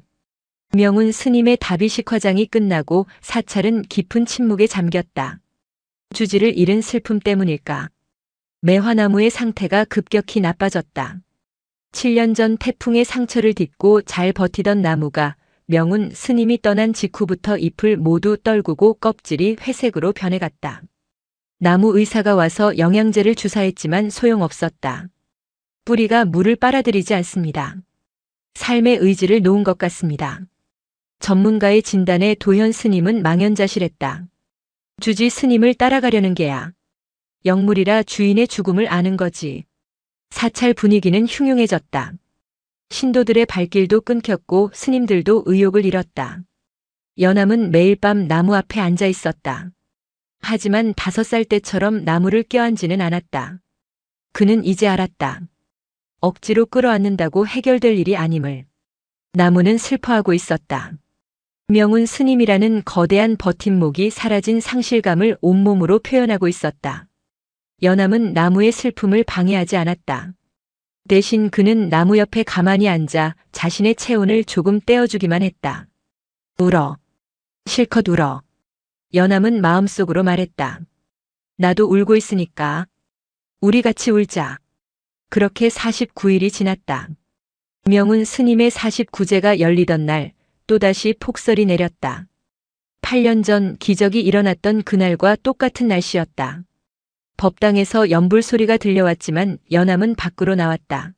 명운 스님의 다비식 화장이 끝나고 사찰은 깊은 침묵에 잠겼다. 주지를 잃은 슬픔 때문일까? 매화나무의 상태가 급격히 나빠졌다. 7년 전 태풍의 상처를 딛고 잘 버티던 나무가 명운 스님이 떠난 직후부터 잎을 모두 떨구고 껍질이 회색으로 변해갔다. 나무 의사가 와서 영양제를 주사했지만 소용없었다. 뿌리가 물을 빨아들이지 않습니다. 삶의 의지를 놓은 것 같습니다. 전문가의 진단에 도현 스님은 망연자실했다. 주지 스님을 따라가려는 게야. 영물이라 주인의 죽음을 아는 거지. 사찰 분위기는 흉흉해졌다. 신도들의 발길도 끊겼고 스님들도 의욕을 잃었다. 연암은 매일 밤 나무 앞에 앉아 있었다. 하지만 5살 때처럼 나무를 껴안지는 않았다. 그는 이제 알았다. 억지로 끌어안는다고 해결될 일이 아님을. 나무는 슬퍼하고 있었다. 명운 스님이라는 거대한 버팀목이 사라진 상실감을 온몸으로 표현하고 있었다. 연암은 나무의 슬픔을 방해하지 않았다. 대신 그는 나무 옆에 가만히 앉아 자신의 체온을 조금 떼어주기만 했다. 울어. 실컷 울어. 연암은 마음속으로 말했다. 나도 울고 있으니까. 우리 같이 울자. 그렇게 49일이 지났다. 명운 스님의 49제가 열리던 날 또다시 폭설이 내렸다. 8년 전 기적이 일어났던 그날과 똑같은 날씨였다. 법당에서 연불 소리가 들려왔지만 연암은 밖으로 나왔다.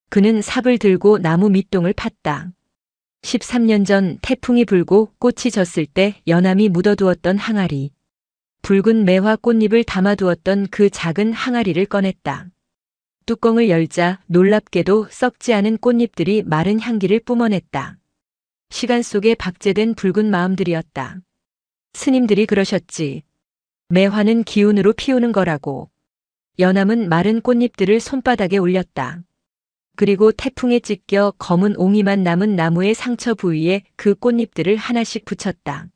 그는 삽을 들고 나무 밑동을 팠다. 13년 전 태풍이 불고 꽃이 졌을 때 연암이 묻어두었던 항아리. 붉은 매화 꽃잎을 담아두었던 그 작은 항아리를 꺼냈다. 뚜껑을 열자 놀랍게도 썩지 않은 꽃잎들이 마른 향기를 뿜어냈다. 시간 속에 박제된 붉은 마음들이었다. 스님들이 그러셨지. 매화는 기운으로 피우는 거라고. 연암은 마른 꽃잎들을 손바닥에 올렸다. 그리고 태풍에 찢겨 검은 옹이만 남은 나무의 상처 부위에 그 꽃잎들을 하나씩 붙였다.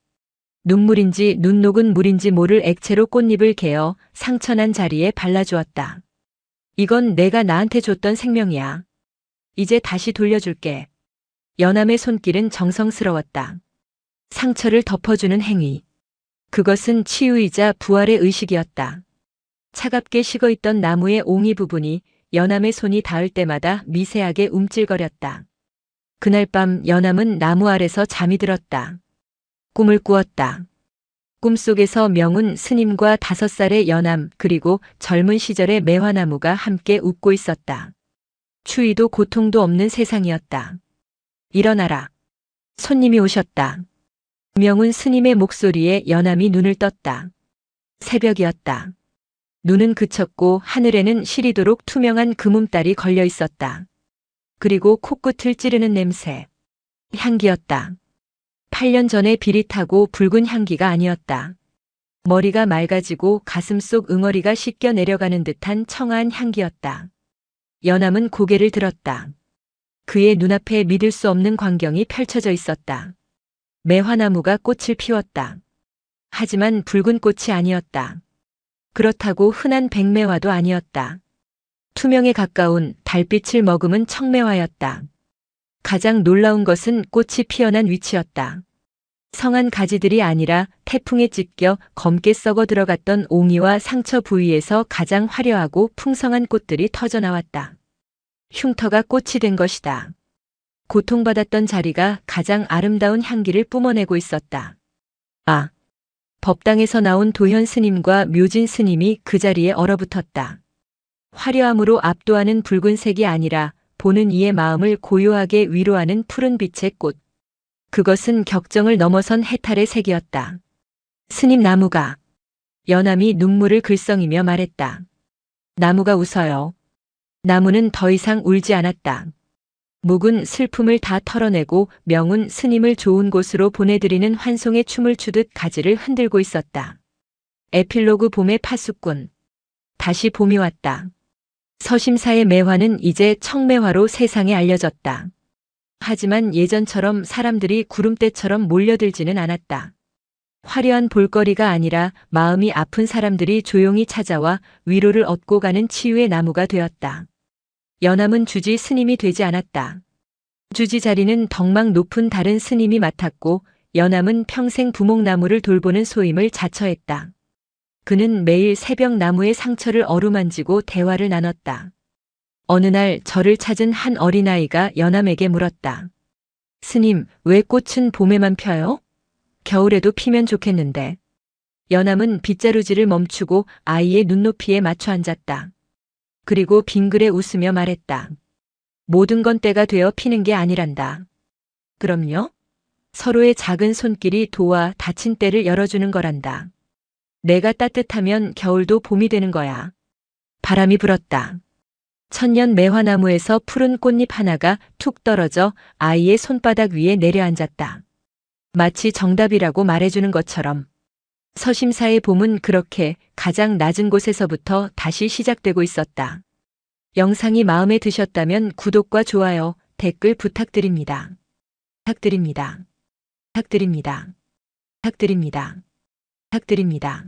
눈물인지 눈 녹은 물인지 모를 액체로 꽃잎을 개어 상처난 자리에 발라주었다. 이건 내가 나한테 줬던 생명이야. 이제 다시 돌려줄게. 연암의 손길은 정성스러웠다. 상처를 덮어주는 행위. 그것은 치유이자 부활의 의식이었다. 차갑게 식어있던 나무의 옹이 부분이 연암의 손이 닿을 때마다 미세하게 움찔거렸다. 그날 밤 연암은 나무 아래서 잠이 들었다. 꿈을 꾸었다. 꿈속에서 명운 스님과 5살의 연암 그리고 젊은 시절의 매화나무가 함께 웃고 있었다. 추위도 고통도 없는 세상이었다. 일어나라. 손님이 오셨다. 명운 스님의 목소리에 연암이 눈을 떴다. 새벽이었다. 눈은 그쳤고 하늘에는 시리도록 투명한 금음달이 걸려 있었다. 그리고 코끝을 찌르는 냄새. 향기였다. 8년 전에 비릿하고 붉은 향기가 아니었다. 머리가 맑아지고 가슴속 응어리가 씻겨 내려가는 듯한 청아한 향기였다. 연암은 고개를 들었다. 그의 눈앞에 믿을 수 없는 광경이 펼쳐져 있었다. 매화나무가 꽃을 피웠다. 하지만 붉은 꽃이 아니었다. 그렇다고 흔한 백매화도 아니었다. 투명에 가까운 달빛을 머금은 청매화였다. 가장 놀라운 것은 꽃이 피어난 위치였다. 성한 가지들이 아니라 태풍에 찢겨 검게 썩어 들어갔던 옹이와 상처 부위에서 가장 화려하고 풍성한 꽃들이 터져나왔다. 흉터가 꽃이 된 것이다. 고통받았던 자리가 가장 아름다운 향기를 뿜어내고 있었다. 아! 법당에서 나온 도현 스님과 묘진 스님이 그 자리에 얼어붙었다. 화려함으로 압도하는 붉은색이 아니라 보는 이의 마음을 고요하게 위로하는 푸른 빛의 꽃. 그것은 격정을 넘어선 해탈의 색이었다. 스님 나무가. 연암이 눈물을 글썽이며 말했다. 나무가 웃어요. 나무는 더 이상 울지 않았다. 묵은 슬픔을 다 털어내고 명운 스님을 좋은 곳으로 보내드리는 환송의 춤을 추듯 가지를 흔들고 있었다. 에필로그 봄의 파수꾼. 다시 봄이 왔다. 서심사의 매화는 이제 청매화로 세상에 알려졌다. 하지만 예전처럼 사람들이 구름대처럼 몰려들지는 않았다. 화려한 볼거리가 아니라 마음이 아픈 사람들이 조용히 찾아와 위로를 얻고 가는 치유의 나무가 되었다. 연암은 주지 스님이 되지 않았다. 주지 자리는 덕망 높은 다른 스님이 맡았고 연암은 평생 부목나무를 돌보는 소임을 자처했다. 그는 매일 새벽 나무의 상처를 어루만지고 대화를 나눴다. 어느 날 절을 찾은 한 어린아이가 연암에게 물었다. 스님, 왜 꽃은 봄에만 펴요? 겨울에도 피면 좋겠는데. 연암은 빗자루질을 멈추고 아이의 눈높이에 맞춰 앉았다. 그리고 빙그레 웃으며 말했다. 모든 건 때가 되어 피는 게 아니란다. 그럼요? 서로의 작은 손길이 도와 닫힌 때를 열어주는 거란다. 내가 따뜻하면 겨울도 봄이 되는 거야. 바람이 불었다. 천년 매화나무에서 푸른 꽃잎 하나가 툭 떨어져 아이의 손바닥 위에 내려앉았다. 마치 정답이라고 말해주는 것처럼. 서심사의 봄은 그렇게 가장 낮은 곳에서부터 다시 시작되고 있었다. 영상이 마음에 드셨다면 구독과 좋아요, 댓글 부탁드립니다. 부탁드립니다. 부탁드립니다. 부탁드립니다. 부탁드립니다.